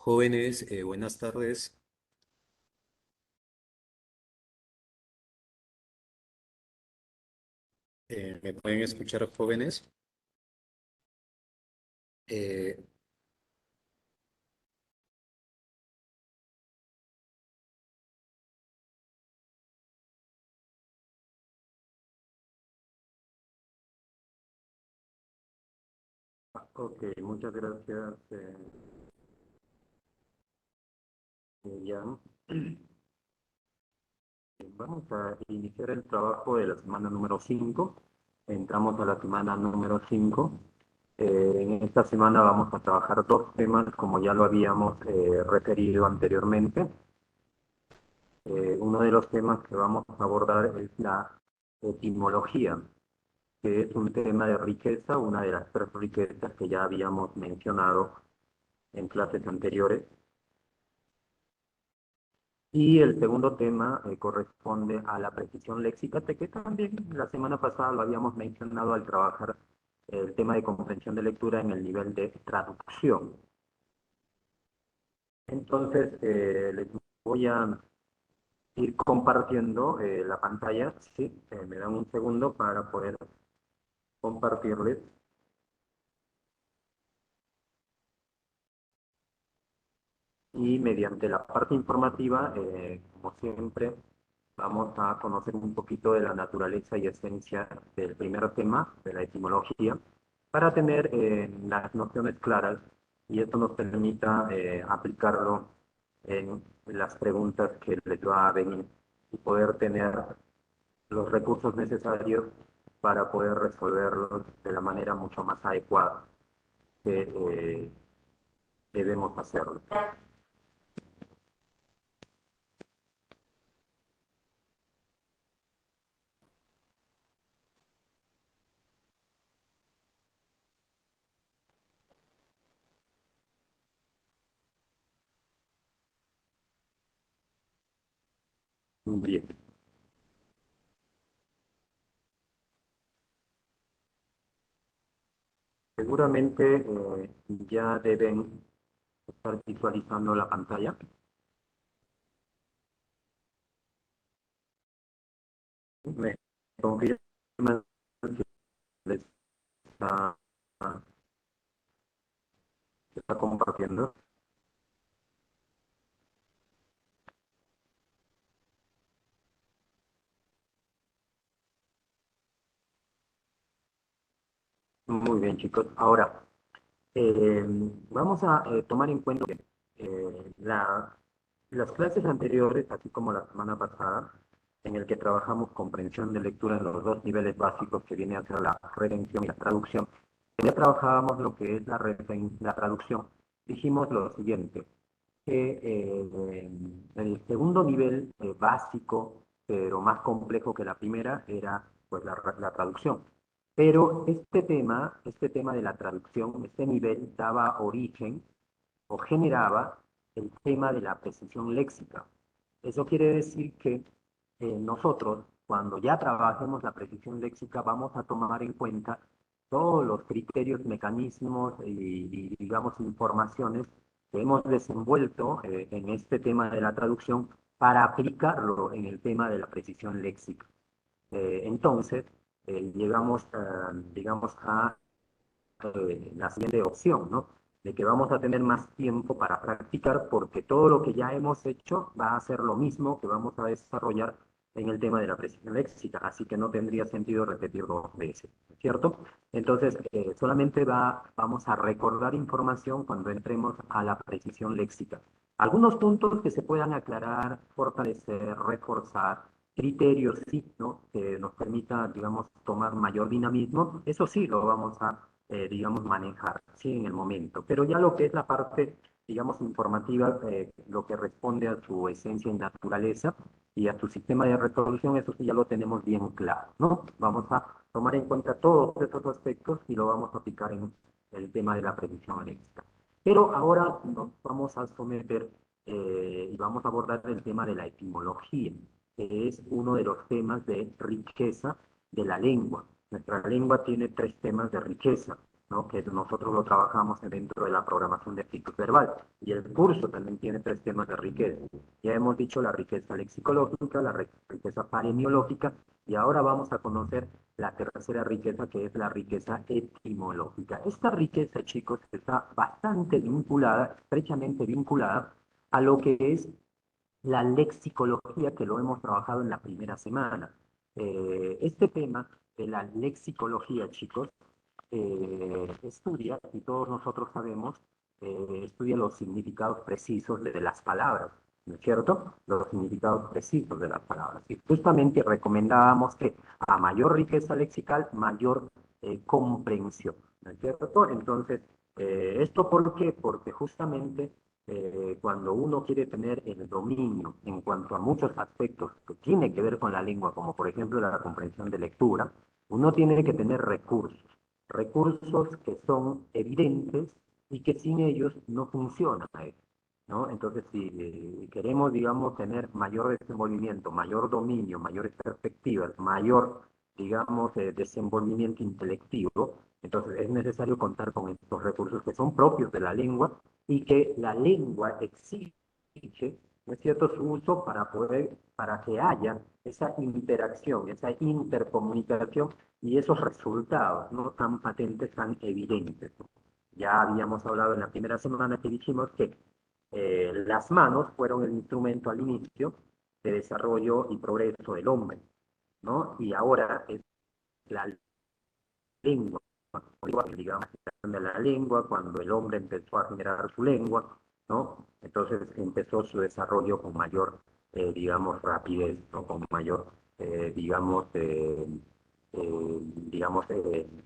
Jóvenes, buenas tardes. ¿Me pueden escuchar, jóvenes? Eh, ok, muchas gracias, Jan. Vamos a iniciar el trabajo de la semana número 5. Entramos a la semana número 5. En esta semana vamos a trabajar dos temas, como ya lo habíamos referido anteriormente. Uno de los temas que vamos a abordar es la etimología, que es un tema de riqueza, una de las tres riquezas que ya habíamos mencionado en clases anteriores. Y el segundo tema corresponde a la precisión léxica, que también la semana pasada lo habíamos mencionado al trabajar el tema de comprensión de lectura en el nivel de traducción. Entonces, les voy a ir compartiendo la pantalla. Sí, me dan un segundo para poder compartirles. Y mediante la parte informativa, como siempre, vamos a conocer un poquito de la naturaleza y esencia del primer tema, de la etimología, para tener las nociones claras y esto nos permita aplicarlo en las preguntas que les va a venir y poder tener los recursos necesarios para poder resolverlos de la manera mucho más adecuada que debemos hacerlo. Bien. Seguramente ya deben estar visualizando la pantalla. Me confirman que les está, está compartiendo. Muy bien, chicos. Ahora, eh, vamos a tomar en cuenta que las clases anteriores, así como la semana pasada, en el que trabajamos comprensión de lectura en los dos niveles básicos que viene a ser la retención y la traducción, ya trabajábamos lo que es la traducción. Dijimos lo siguiente, que el segundo nivel básico, pero más complejo que la primera, era pues la traducción. Pero este tema de la traducción, este nivel daba origen o generaba el tema de la precisión léxica. Eso quiere decir que nosotros, cuando ya trabajemos la precisión léxica, vamos a tomar en cuenta todos los criterios, mecanismos digamos, informaciones que hemos desenvuelto en este tema de la traducción para aplicarlo en el tema de la precisión léxica. Entonces, llegamos, digamos, a la siguiente opción, ¿no? De que vamos a tener más tiempo para practicar porque todo lo que ya hemos hecho va a ser lo mismo que vamos a desarrollar en el tema de la precisión léxica, así que no tendría sentido repetirlo dos veces, ¿cierto? Entonces, solamente vamos a recordar información cuando entremos a la precisión léxica. Algunos puntos que se puedan aclarar, fortalecer, reforzar, criterios, sí, ¿no? Que nos permita, digamos, tomar mayor dinamismo, eso sí lo vamos a digamos, manejar, sí, en el momento. Pero ya lo que es la parte, digamos, informativa, lo que responde a su esencia y naturaleza y a su sistema de resolución, eso sí ya lo tenemos bien claro, ¿no? Vamos a tomar en cuenta todos estos aspectos y lo vamos a aplicar en el tema de la predicción léxica. Pero ahora nos vamos a someter y vamos a abordar el tema de la etimología, que es uno de los temas de riqueza de la lengua. Nuestra lengua tiene tres temas de riqueza. ¿no? Que nosotros lo trabajamos dentro de la programación de actitud verbal. Y el curso también tiene tres temas de riqueza. Ya hemos dicho la riqueza lexicológica, la riqueza paremiológica, y ahora vamos a conocer la tercera riqueza, que es la riqueza etimológica. Esta riqueza, chicos, está bastante vinculada, estrechamente vinculada, a lo que es la lexicología, que lo hemos trabajado en la primera semana. Este tema de la lexicología, chicos, estudia, y todos nosotros sabemos, estudia los significados precisos de las palabras, ¿no es cierto? Los significados precisos de las palabras. Y justamente recomendábamos que a mayor riqueza lexical, mayor comprensión, ¿no es cierto? Entonces, ¿esto por qué? Porque justamente cuando uno quiere tener el dominio en cuanto a muchos aspectos que tiene que ver con la lengua, como por ejemplo la comprensión de lectura, uno tiene que tener recursos que son evidentes y que sin ellos no funciona, ¿no? Entonces, si queremos, digamos, tener mayor desenvolvimiento, mayor dominio, mayores perspectivas, mayor, digamos, desenvolvimiento intelectivo, entonces es necesario contar con estos recursos que son propios de la lengua y que la lengua exige, ¿no es cierto?, su uso para que haya esa interacción, esa intercomunicación y esos resultados no tan patentes, tan evidentes. Ya habíamos hablado en la primera semana que dijimos que las manos fueron el instrumento al inicio de desarrollo y progreso del hombre, ¿no? Y ahora es la lengua, digamos, de la lengua, cuando el hombre empezó a generar su lengua, ¿no? Entonces empezó su desarrollo con mayor, digamos, rapidez, ¿no? Con mayor,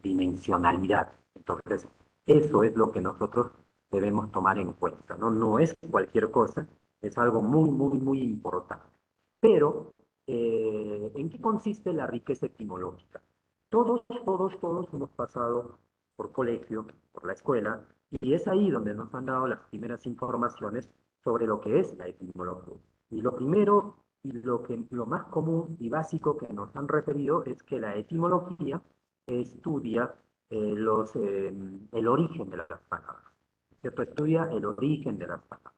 dimensionalidad. Entonces, eso es lo que nosotros debemos tomar en cuenta, ¿no? No es cualquier cosa, es algo muy, muy, muy importante. Pero, ¿en qué consiste la riqueza etimológica? Todos hemos pasado por colegio, por la escuela, y es ahí donde nos han dado las primeras informaciones sobre lo que es la etimología. Y lo primero y lo más común y básico que nos han referido es que la etimología estudia el origen de las palabras, ¿cierto? Estudia el origen de las palabras.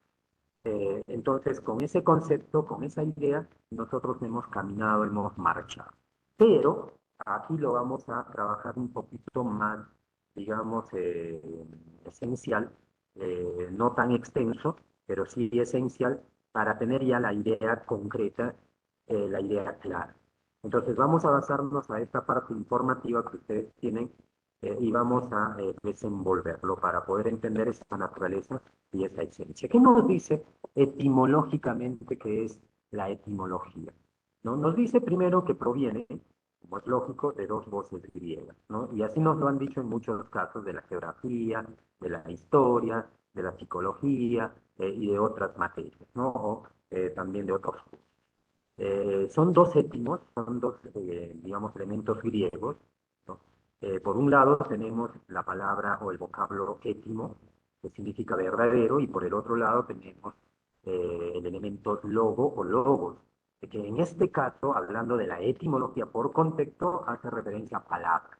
Entonces, con ese concepto, con esa idea, nosotros hemos caminado, hemos marchado. Pero aquí lo vamos a trabajar un poquito más, digamos, esencial, no tan extenso, pero sí esencial para tener ya la idea concreta, la idea clara. Entonces, vamos a basarnos a esta parte informativa que ustedes tienen y vamos a desenvolverlo para poder entender esa naturaleza y esa esencia. ¿Qué nos dice etimológicamente qué es la etimología? ¿No? Nos dice primero que proviene, como es lógico, de dos voces griegas, ¿no? Y así nos lo han dicho en muchos casos de la geografía, de la historia, de la psicología y de otras materias, ¿no? O también de otros cursos. Son dos étimos, son dos, digamos, elementos griegos, ¿no? Por un lado tenemos la palabra o el vocablo étimo, que significa verdadero, y por el otro lado tenemos el elemento logo o logos, que en este caso, hablando de la etimología por contexto, hace referencia a palabra.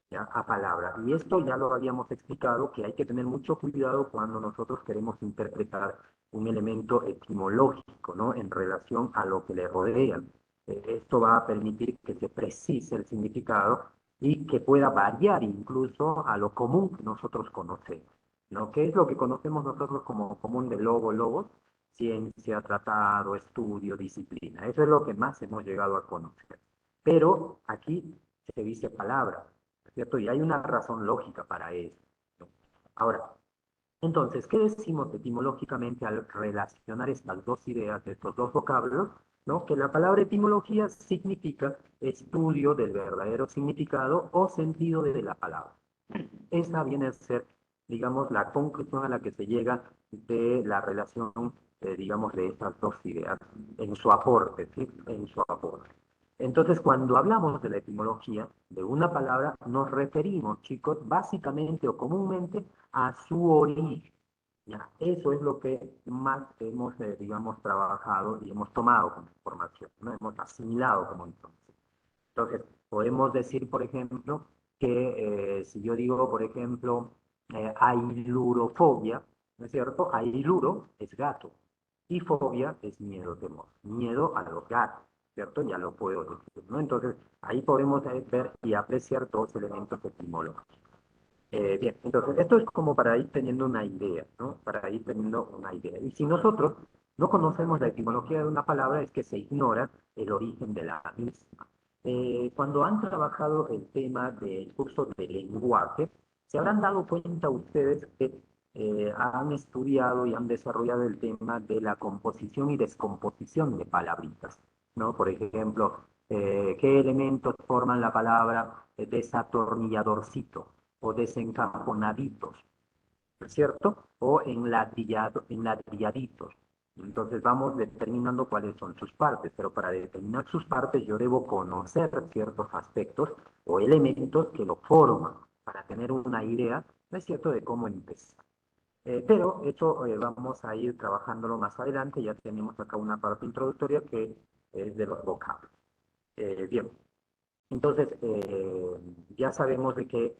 ¿Ya? A palabra. Y esto ya lo habíamos explicado, que hay que tener mucho cuidado cuando nosotros queremos interpretar un elemento etimológico, ¿no? En relación a lo que le rodea. Esto va a permitir que se precise el significado y que pueda variar incluso a lo común que nosotros conocemos, ¿no? ¿Qué es lo que conocemos nosotros como común de logos? Ciencia, tratado, estudio, disciplina. Eso es lo que más hemos llegado a conocer. Pero aquí se dice palabra, ¿cierto? Y hay una razón lógica para eso, ¿no? Ahora, entonces, ¿qué decimos etimológicamente al relacionar estas dos ideas, estos dos vocablos? ¿No? Que la palabra etimología significa estudio del verdadero significado o sentido de la palabra. Esa viene a ser, digamos, la conclusión a la que se llega de la relación, digamos, de estas dos ideas en su aporte, ¿sí? En su aporte. Entonces, cuando hablamos de la etimología de una palabra, nos referimos, chicos, básicamente o comúnmente a su origen. ¿Ya? Eso es lo que más hemos, digamos, trabajado y hemos tomado como información, ¿no? Hemos asimilado como información. Entonces, podemos decir, por ejemplo, que si yo digo, por ejemplo, ailurofobia, ¿no es cierto? Ailuro es gato y fobia es miedo, temor. Miedo a los gatos, ¿cierto? Ya lo puedo decir, ¿no? Entonces, ahí podemos ver y apreciar dos elementos etimológicos. Bien, entonces esto es como para ir teniendo una idea, ¿no? Para ir teniendo una idea. Y si nosotros no conocemos la etimología de una palabra, es que se ignora el origen de la misma. Cuando han trabajado el tema del curso de lenguaje, se habrán dado cuenta ustedes que han estudiado y han desarrollado el tema de la composición y descomposición de palabritas, ¿no? Por ejemplo, ¿qué elementos forman la palabra desatornilladorcito o desencajonaditos, ¿no es cierto? O enladrilladitos. Entonces vamos determinando cuáles son sus partes, pero para determinar sus partes yo debo conocer ciertos aspectos o elementos que lo forman para tener una idea, ¿no es cierto?, de cómo empezar. Pero esto vamos a ir trabajándolo más adelante, ya tenemos acá una parte introductoria que es de los vocablos. Bien, entonces ya sabemos de qué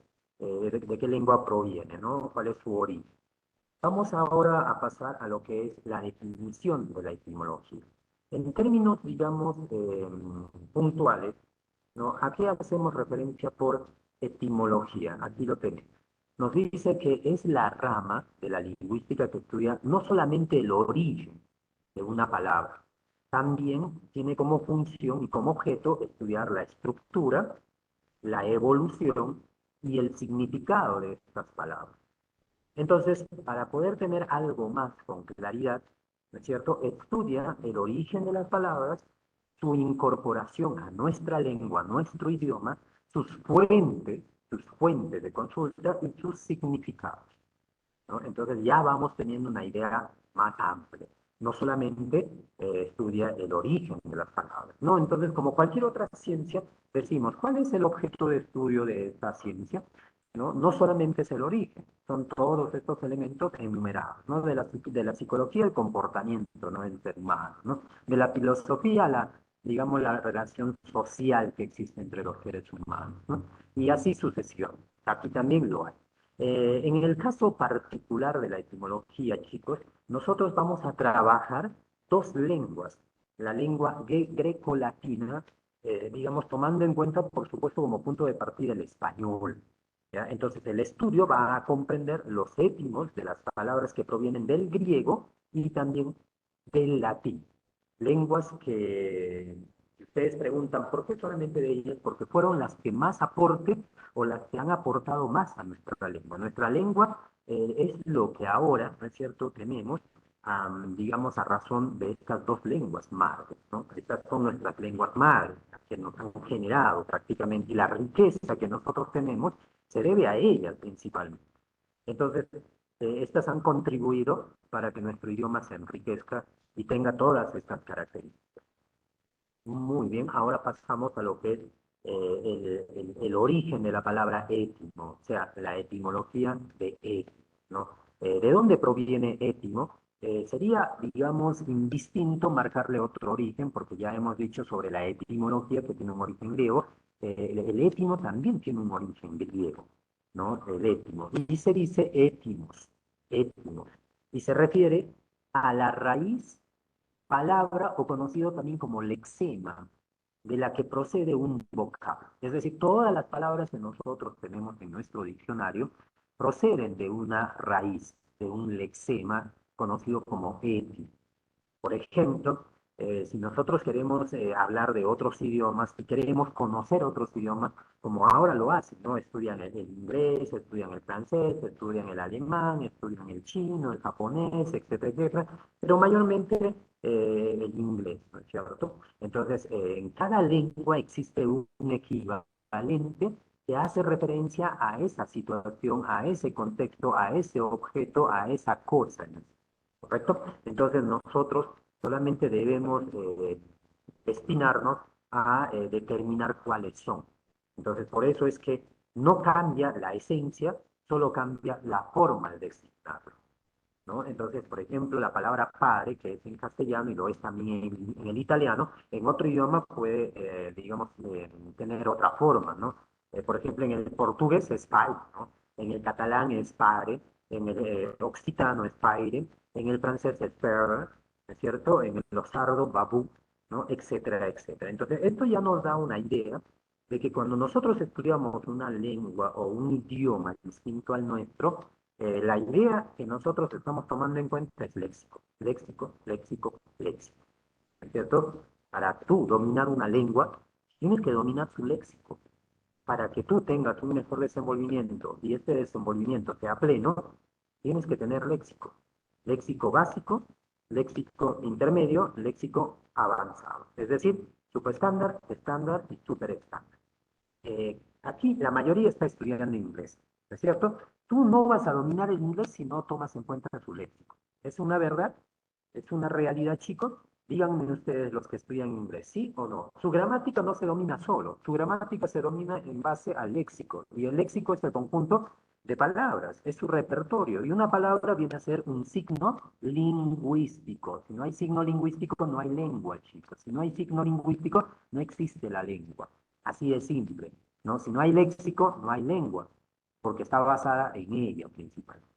lengua proviene, ¿no? ¿Cuál es su origen? Vamos ahora a pasar a lo que es la definición de la etimología. En términos, digamos, puntuales, ¿no? ¿A qué hacemos referencia por etimología? Aquí lo tenemos. Nos dice que es la rama de la lingüística que estudia no solamente el origen de una palabra, también tiene como función y como objeto estudiar la estructura, la evolución y el significado de estas palabras. Entonces, para poder tener algo más con claridad, ¿no es cierto?, estudia el origen de las palabras, su incorporación a nuestra lengua, a nuestro idioma, sus fuentes de consulta y sus significados, ¿no? Entonces ya vamos teniendo una idea más amplia. No solamente estudia el origen de las palabras, ¿no? Entonces, como cualquier otra ciencia, decimos, ¿cuál es el objeto de estudio de esta ciencia? ¿No? No solamente es el origen, son todos estos elementos enumerados, ¿no? De la psicología, el comportamiento, ¿no?, del ser humano, ¿no? De la filosofía, digamos, la relación social que existe entre los seres humanos, ¿no? Y así sucesivamente. Aquí también lo hay. En el caso particular de la etimología, chicos, nosotros vamos a trabajar dos lenguas. La lengua greco-latina, digamos, tomando en cuenta, por supuesto, como punto de partida el español. ¿Ya? Entonces, el estudio va a comprender los étimos de las palabras que provienen del griego y también del latín. Lenguas que ustedes preguntan, ¿por qué solamente de ellas? Porque fueron las que más aporte o las que han aportado más a nuestra lengua. Nuestra lengua es lo que ahora, ¿no es cierto?, tenemos, digamos, a razón de estas dos lenguas madres, ¿no? Estas son nuestras lenguas madres, las que nos han generado prácticamente, y la riqueza que nosotros tenemos se debe a ellas principalmente. Entonces, estas han contribuido para que nuestro idioma se enriquezca y tenga todas estas características. Muy bien, ahora pasamos a lo que es el origen de la palabra étimo, o sea, la etimología de étimo, ¿no? ¿De dónde proviene étimo? Sería, digamos, indistinto marcarle otro origen, porque ya hemos dicho sobre la etimología que tiene un origen griego. El étimo también tiene un origen griego, ¿no? El étimo. Y se dice étimos, étimos. Y se refiere a la raíz palabra o conocido también como lexema, de la que procede un vocablo. Es decir, todas las palabras que nosotros tenemos en nuestro diccionario proceden de una raíz, de un lexema conocido como étimo. Por ejemplo, si nosotros queremos hablar de otros idiomas, si queremos conocer otros idiomas, como ahora lo hacen, ¿no? Estudian el inglés, estudian el francés, estudian el alemán, estudian el chino, el japonés, etcétera, etcétera, pero mayormente el inglés, ¿no es cierto? Entonces, en cada lengua existe un equivalente que hace referencia a esa situación, a ese contexto, a ese objeto, a esa cosa, ¿no? ¿Correcto? Entonces nosotros solamente debemos destinarnos a determinar cuáles son. Entonces por eso es que no cambia la esencia, solo cambia la forma de designarlo, ¿no? Entonces, por ejemplo, la palabra padre, que es en castellano y lo es también en el italiano, en otro idioma puede, digamos, tener otra forma, ¿no? Por ejemplo, en el portugués es pai, ¿no? En el catalán es pare, en el occitano es paire, en el francés es père, ¿no es cierto? En el losardo, babú, ¿no? Etcétera, etcétera. Entonces, esto ya nos da una idea de que cuando nosotros estudiamos una lengua o un idioma distinto al nuestro, la idea que nosotros estamos tomando en cuenta es léxico, léxico, léxico, léxico. ¿No es cierto? Para tú dominar una lengua, tienes que dominar su léxico. Para que tú tengas un mejor desenvolvimiento y este desenvolvimiento sea pleno, tienes que tener léxico. Léxico básico, léxico intermedio, léxico avanzado. Es decir, subestándar, estándar y superestándar. Aquí la mayoría está estudiando inglés, ¿no es cierto? Tú no vas a dominar el inglés si no tomas en cuenta su léxico. ¿Es una verdad? ¿Es una realidad, chicos? Díganme ustedes los que estudian inglés, ¿sí o no? Su gramática no se domina solo, su gramática se domina en base al léxico, y el léxico es el conjunto de palabras, es su repertorio, y una palabra viene a ser un signo lingüístico. Si no hay signo lingüístico, no hay lengua, chicos. Si no hay signo lingüístico, no existe la lengua. Así de simple, ¿no? Si no hay léxico, no hay lengua, porque está basada en ella principalmente.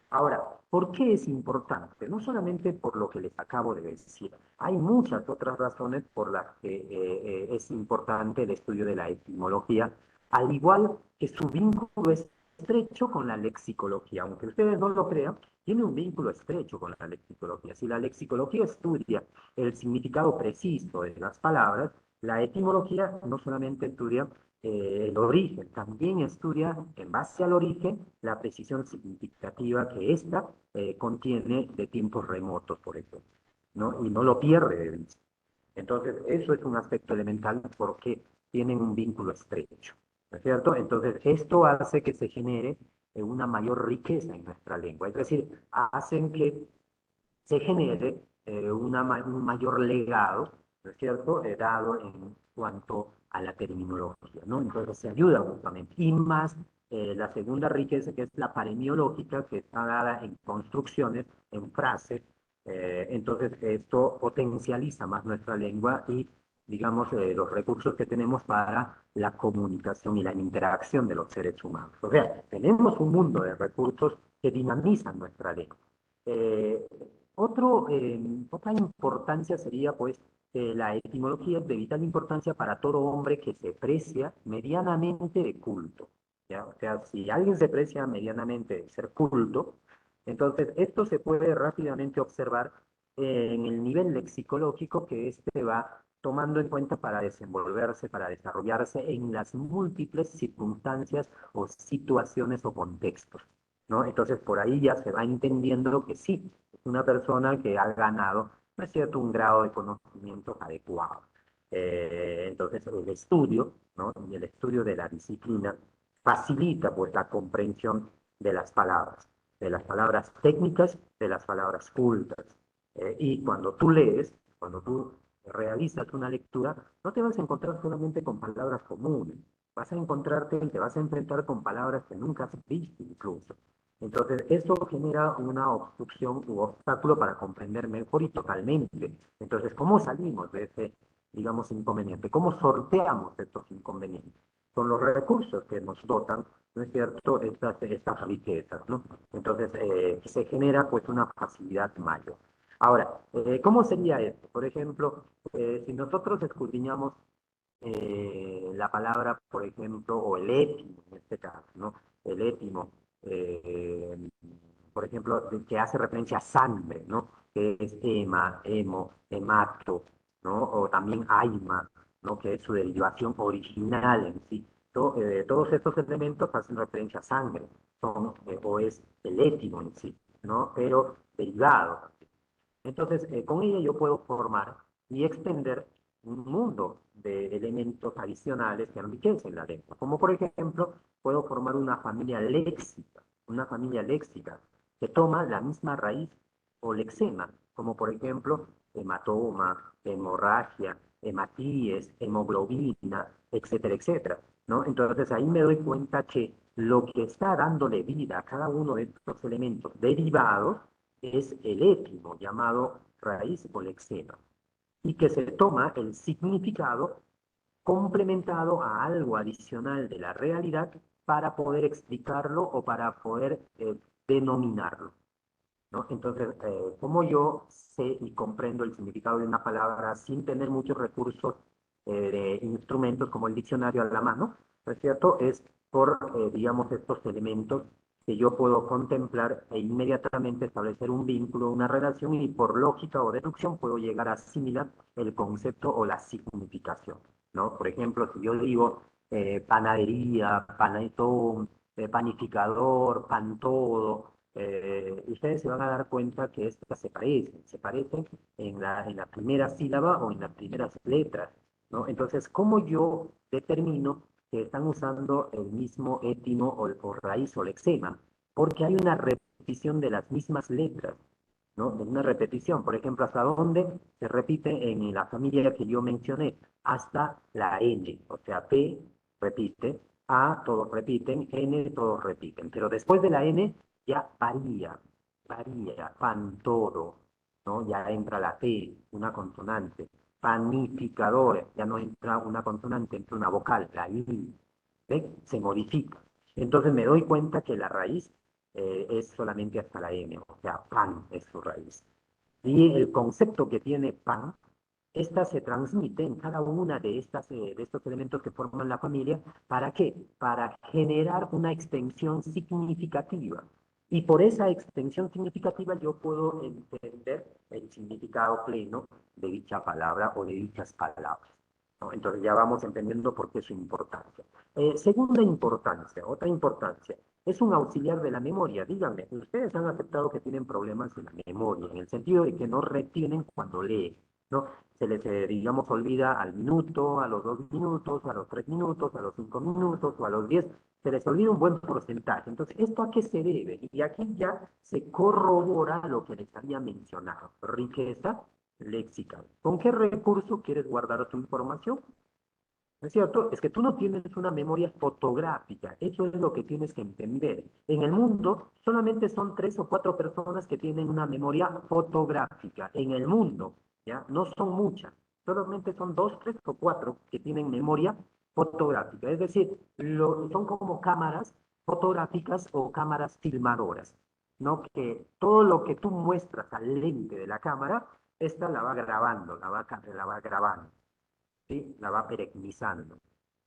Ahora, ¿por qué es importante? No solamente por lo que les acabo de decir, hay muchas otras razones por las que es importante el estudio de la etimología, al igual que su vínculo estrecho con la lexicología. Aunque ustedes no lo crean, tiene un vínculo estrecho con la lexicología. Si la lexicología estudia el significado preciso de las palabras, la etimología no solamente estudia el origen, también estudia en base al origen la precisión significativa que ésta contiene de tiempos remotos, por ejemplo, ¿no? Y no lo pierde de vista. Entonces, eso es un aspecto elemental porque tienen un vínculo estrecho, ¿no es cierto? Entonces, esto hace que se genere una mayor riqueza en nuestra lengua, es decir, hacen que se genere un mayor legado, ¿no es cierto?, dado en cuanto a la terminología, ¿no? Entonces se ayuda justamente. Y más la segunda riqueza, que es la paremiológica, que está dada en construcciones, en frases. Entonces esto potencializa más nuestra lengua y, digamos, los recursos que tenemos para la comunicación y la interacción de los seres humanos. O sea, tenemos un mundo de recursos que dinamizan nuestra lengua. Eh, otra importancia sería, pues, la etimología es de vital importancia para todo hombre que se precia medianamente de culto. ¿Ya? O sea, si alguien se precia medianamente de ser culto, entonces esto se puede rápidamente observar en el nivel lexicológico que éste va tomando en cuenta para desenvolverse, para desarrollarse en las múltiples circunstancias o situaciones o contextos, ¿no? Entonces por ahí ya se va entendiendo que sí, es una persona que ha ganado, ¿no es cierto?, un grado de conocimiento adecuado. Entonces el estudio, ¿no?, y el estudio de la disciplina facilita pues la comprensión de las palabras técnicas, de las palabras cultas. Y cuando tú lees, cuando tú realizas una lectura, no te vas a encontrar solamente con palabras comunes, vas a encontrarte y te vas a enfrentar con palabras que nunca has visto incluso. Entonces, esto genera una obstrucción u obstáculo para comprender mejor y totalmente. Entonces, ¿cómo salimos de ese, digamos, inconveniente? ¿Cómo sorteamos estos inconvenientes? Con los recursos que nos dotan, ¿no es cierto?, estas riquezas, ¿no? Entonces, se genera pues una facilidad mayor. Ahora, ¿cómo sería esto? Por ejemplo, si nosotros escudriñamos la palabra, por ejemplo, o el épimo, en este caso, ¿no? El épimo, eh, por ejemplo, que hace referencia a sangre, ¿no? Que es ema, emo, hemato, ¿no? O también aima, ¿no? Que es su derivación original en sí. Todos estos elementos hacen referencia a sangre, o es el épimo en sí, ¿no? Pero derivado. Entonces, con ella yo puedo formar y extender un mundo de elementos adicionales que enriquecen la lengua. Como por ejemplo, puedo formar una familia léxica que toma la misma raíz o lexema, como por ejemplo hematoma, hemorragia, hematíes, hemoglobina, etcétera, etcétera, ¿no? Entonces ahí me doy cuenta que lo que está dándole vida a cada uno de estos elementos derivados es el épimo llamado raíz o lexema, y que se toma el significado complementado a algo adicional de la realidad para poder explicarlo o para poder denominarlo, ¿no? Entonces, como yo sé y comprendo el significado de una palabra sin tener muchos recursos de instrumentos como el diccionario a la mano, ¿no es cierto? Es por, digamos, estos elementos que yo puedo contemplar e inmediatamente establecer un vínculo, una relación, y por lógica o deducción puedo llegar a asimilar el concepto o la significación, ¿no? Por ejemplo, si yo digo panadería, panetón, panificador, pan todo, ustedes se van a dar cuenta que estas se parecen en la primera sílaba o en las primeras letras, ¿no? Entonces, ¿cómo yo determino que están usando el mismo étimo o raíz o lexema? Porque hay una repetición de las mismas letras, ¿no? Una repetición, por ejemplo, ¿hasta dónde se repite en la familia que yo mencioné? Hasta la N, o sea, P repite, A todos repiten, N todos repiten, pero después de la N ya varía, pan todo, ¿no? Ya entra la T, una consonante. Panificador, ya no entra una consonante, entra una vocal, la I, ¿ve? Se modifica. Entonces me doy cuenta que la raíz es solamente hasta la N, o sea, pan es su raíz. Y el concepto que tiene pan, esta se transmite en cada una de estos elementos que forman la familia. ¿Para qué? Para generar una extensión significativa. Y por esa extensión significativa yo puedo entender el significado pleno de dicha palabra o de dichas palabras, ¿no? Entonces ya vamos entendiendo por qué su importancia. Segunda importancia, otra importancia, es un auxiliar de la memoria. Díganme, ustedes han aceptado que tienen problemas en la memoria, en el sentido de que no retienen cuando leen, ¿no? Se les, digamos, olvida al minuto, a los 2 minutos, a los 3 minutos, a los 5 minutos o a los 10, se les olvida un buen porcentaje. Entonces, ¿esto a qué se debe? Y aquí ya se corrobora lo que les había mencionado, riqueza léxica. ¿Con qué recurso quieres guardar tu información? ¿No es cierto? Es que tú no tienes una memoria fotográfica. Eso es lo que tienes que entender. En el mundo solamente son 3 o 4 personas que tienen una memoria fotográfica. En el mundo, ¿ya? No son muchas. Solamente son 2, 3 o 4 que tienen memoria fotográfica. Es decir, son como cámaras fotográficas o cámaras filmadoras, ¿no? Que todo lo que tú muestras al lente de la cámara, esta la va grabando, la va grabando. ¿Sí? La va peregrinarizando.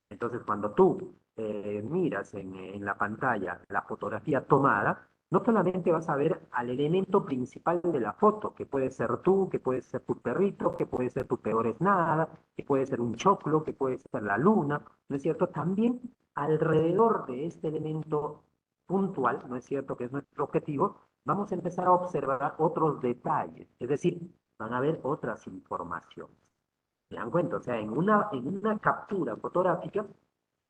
Entonces, cuando tú miras en la pantalla la fotografía tomada, no solamente vas a ver al elemento principal de la foto, que puede ser tú, que puede ser tu perrito, que puede ser tu peor es nada, que puede ser un choclo, que puede ser la luna, ¿no es cierto? También alrededor de este elemento puntual, ¿no es cierto?, que es nuestro objetivo, vamos a empezar a observar otros detalles, es decir, van a haber otras informaciones. ¿Se dan cuenta? O sea, en una captura fotográfica,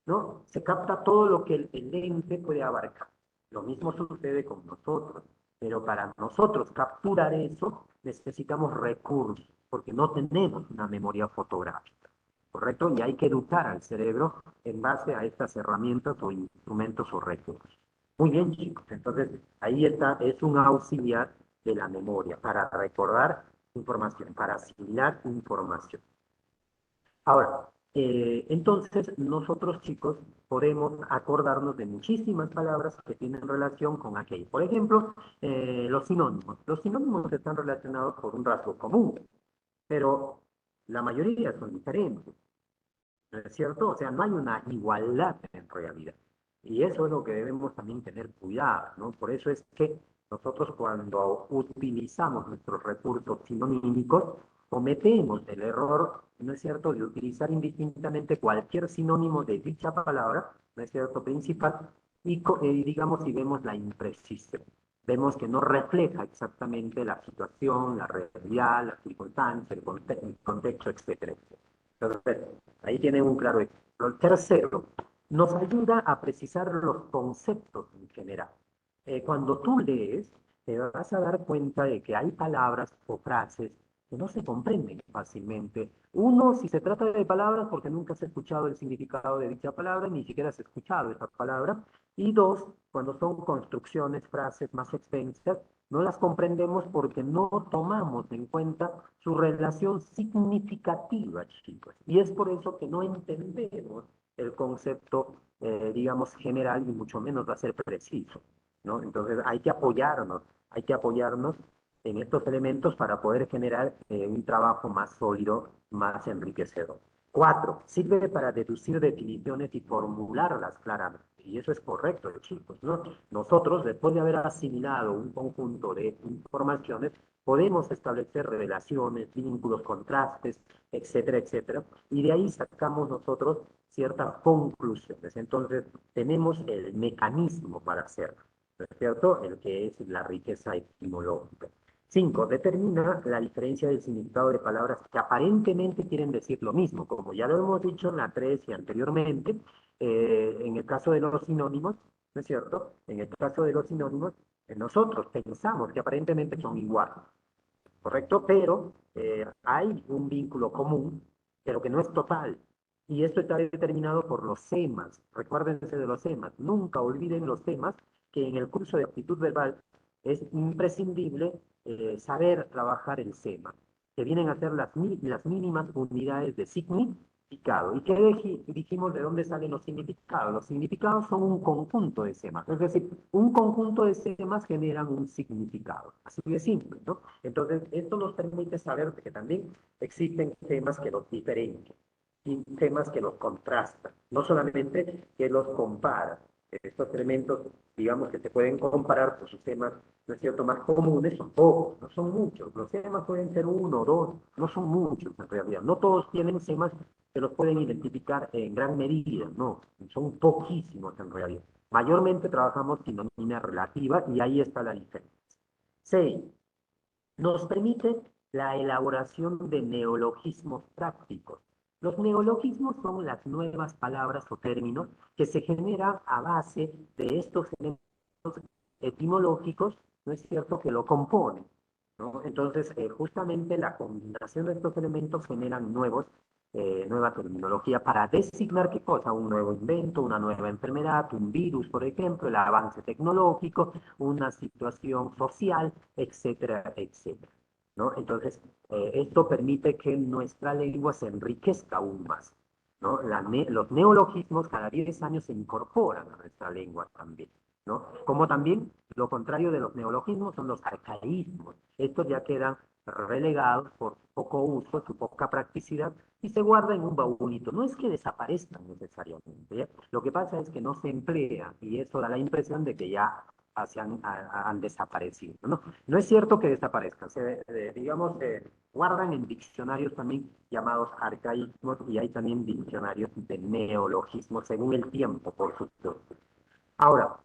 ¿no? Se capta todo lo que el lente puede abarcar. Lo mismo sucede con nosotros, pero para nosotros capturar eso necesitamos recursos, porque no tenemos una memoria fotográfica, ¿correcto? Y hay que educar al cerebro en base a estas herramientas o instrumentos o recursos. Muy bien, chicos. Entonces, ahí está, es un auxiliar de la memoria para recordar información, para asimilar información. Ahora, entonces nosotros chicos podemos acordarnos de muchísimas palabras que tienen relación con aquello. Por ejemplo, los sinónimos. Los sinónimos están relacionados por un rasgo común, pero la mayoría son diferentes, ¿no es cierto? O sea, no hay una igualdad en realidad. Y eso es lo que debemos también tener cuidado, ¿no? Por eso es que nosotros cuando utilizamos nuestros recursos sinonímicos, cometemos el error, ¿no es cierto?, de utilizar indistintamente cualquier sinónimo de dicha palabra, ¿no es cierto?, principal, y digamos, si vemos la imprecisión. Vemos que no refleja exactamente la situación, la realidad, la circunstancia, el contexto, etcétera, etcétera. Entonces, ahí tienen un claro ejemplo. El tercero, nos ayuda a precisar los conceptos en general. Cuando tú lees, te vas a dar cuenta de que hay palabras o frases que no se comprenden fácilmente. Uno, si se trata de palabras, porque nunca has escuchado el significado de dicha palabra, ni siquiera has escuchado esa palabra. Y dos, cuando son construcciones, frases más extensas, no las comprendemos porque no tomamos en cuenta su relación significativa, chicos. Y es por eso que no entendemos el concepto, digamos, general y mucho menos va a ser preciso, ¿no? Entonces hay que apoyarnos en estos elementos para poder generar un trabajo más sólido, más enriquecedor. Cuatro, sirve para deducir definiciones y formularlas claramente. Y eso es correcto, chicos, ¿no? Nosotros, después de haber asimilado un conjunto de informaciones, podemos establecer relaciones, vínculos, contrastes, etcétera, etcétera, y de ahí sacamos nosotros ciertas conclusiones. Entonces, tenemos el mecanismo para hacerlo, ¿no es cierto? El que es la riqueza etimológica. Cinco, determina la diferencia del significado de palabras que aparentemente quieren decir lo mismo, como ya lo hemos dicho en la 3 y anteriormente, en el caso de los sinónimos, ¿no es cierto? En el caso de los sinónimos, nosotros pensamos que aparentemente son iguales, ¿correcto? Pero hay un vínculo común, pero que no es total. Y esto está determinado por los semas. Recuérdense de los semas. Nunca olviden los semas, que en el curso de aptitud verbal es imprescindible saber trabajar el sema, que vienen a ser las mínimas unidades de significado. ¿Y qué dijimos de dónde salen los significados? Los significados son un conjunto de semas. Es decir, un conjunto de semas generan un significado. Así de simple, ¿no? Entonces, esto nos permite saber que también existen temas que los diferencian y temas que los contrastan, no solamente que los comparan. Estos elementos, digamos, que se pueden comparar por sus temas, ¿no es cierto?, más comunes, son pocos, no son muchos. Los temas pueden ser uno o dos, no son muchos en realidad. No todos tienen temas que los pueden identificar en gran medida, no, son poquísimos en realidad. Mayormente trabajamos sinonimia relativa y ahí está la diferencia. 6. Nos permite la elaboración de neologismos prácticos. Los neologismos son las nuevas palabras o términos que se generan a base de estos elementos etimológicos, ¿no es cierto?, que lo componen, ¿no? Entonces, justamente la combinación de estos elementos generan nueva terminología para designar qué cosa, un nuevo invento, una nueva enfermedad, un virus, por ejemplo, el avance tecnológico, una situación social, etcétera, etcétera, ¿no? Entonces, esto permite que nuestra lengua se enriquezca aún más, ¿no? Los neologismos cada 10 años se incorporan a nuestra lengua también, ¿no? Como también lo contrario de los neologismos son los arcaísmos. Estos ya quedan relegados por su poco uso, su poca practicidad, y se guardan en un baúlito. No es que desaparezcan necesariamente, ¿ya? Lo que pasa es que no se emplean, y eso da la impresión de que ya han desaparecido, ¿no? No es cierto que desaparezcan, digamos, guardan en diccionarios también llamados arcaísmos, y hay también diccionarios de neologismos según el tiempo, por supuesto. Ahora,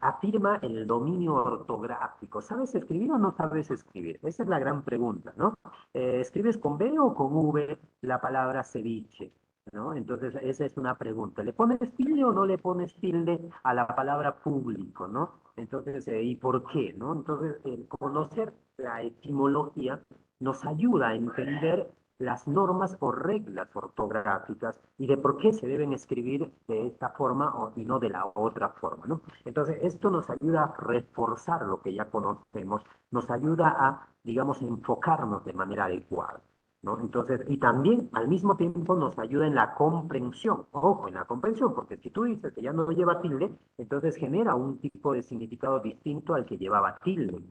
afirma el dominio ortográfico. ¿Sabes escribir o no sabes escribir? Esa es la gran pregunta, ¿no? ¿Escribes con B o con V la palabra ceviche? ¿No? Entonces, esa es una pregunta. ¿Le pones tilde o no le pones tilde a la palabra público, ¿no? Entonces, ¿y por qué, no? Entonces, conocer la etimología nos ayuda a entender las normas o reglas ortográficas y de por qué se deben escribir de esta forma y no de la otra forma, ¿no? Entonces, esto nos ayuda a reforzar lo que ya conocemos, nos ayuda a, digamos, enfocarnos de manera adecuada, ¿no? Entonces, y también al mismo tiempo nos ayuda en la comprensión, ojo, en la comprensión, porque si tú dices que ya no lleva tilde, entonces genera un tipo de significado distinto al que llevaba tilde.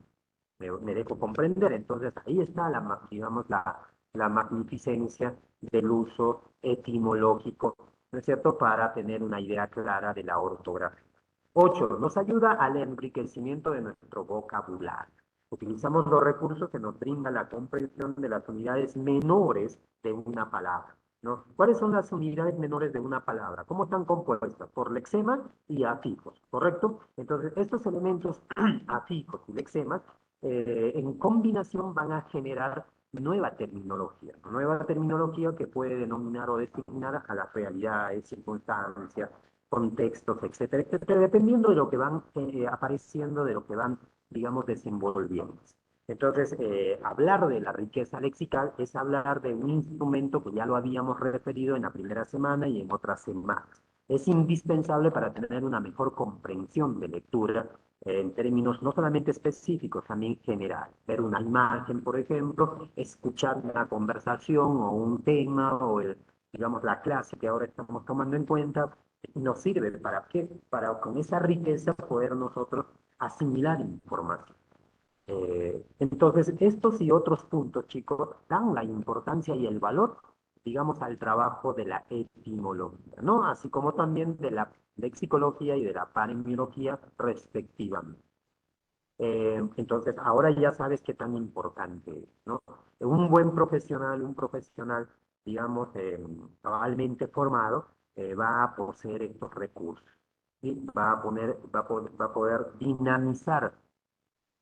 Me dejo comprender, entonces ahí está digamos, la magnificencia del uso etimológico, ¿no es cierto?, para tener una idea clara de la ortografía. 8. Nos ayuda al enriquecimiento de nuestro vocabulario. Utilizamos los recursos que nos brinda la comprensión de las unidades menores de una palabra, ¿no? ¿Cuáles son las unidades menores de una palabra? ¿Cómo están compuestas? Por lexemas y afijos, ¿correcto? Entonces, estos elementos afijos y lexemas en combinación van a generar nueva terminología que puede denominar o designar a las realidades, circunstancias, contextos, etcétera, etcétera, dependiendo de lo que van apareciendo, de lo que van, digamos, desenvolviendo. Entonces, hablar de la riqueza lexical es hablar de un instrumento que ya lo habíamos referido en la primera semana y en otras semanas. es indispensable para tener una mejor comprensión de lectura en términos no solamente específicos, también general. Ver una imagen, por ejemplo, escuchar una conversación o un tema o digamos, la clase que ahora estamos tomando en cuenta, nos sirve para qué? Para con esa riqueza poder nosotros asimilar información. Entonces, estos y otros puntos, chicos, dan la importancia y el valor, digamos, al trabajo de la etimología, ¿no? Así como también de la lexicología y de la paremiología respectivamente. Entonces, ahora ya sabes qué tan importante es, ¿no? Un buen profesional, un profesional, digamos, cabalmente formado, va a poseer estos recursos, ¿sí? Va a poder dinamizar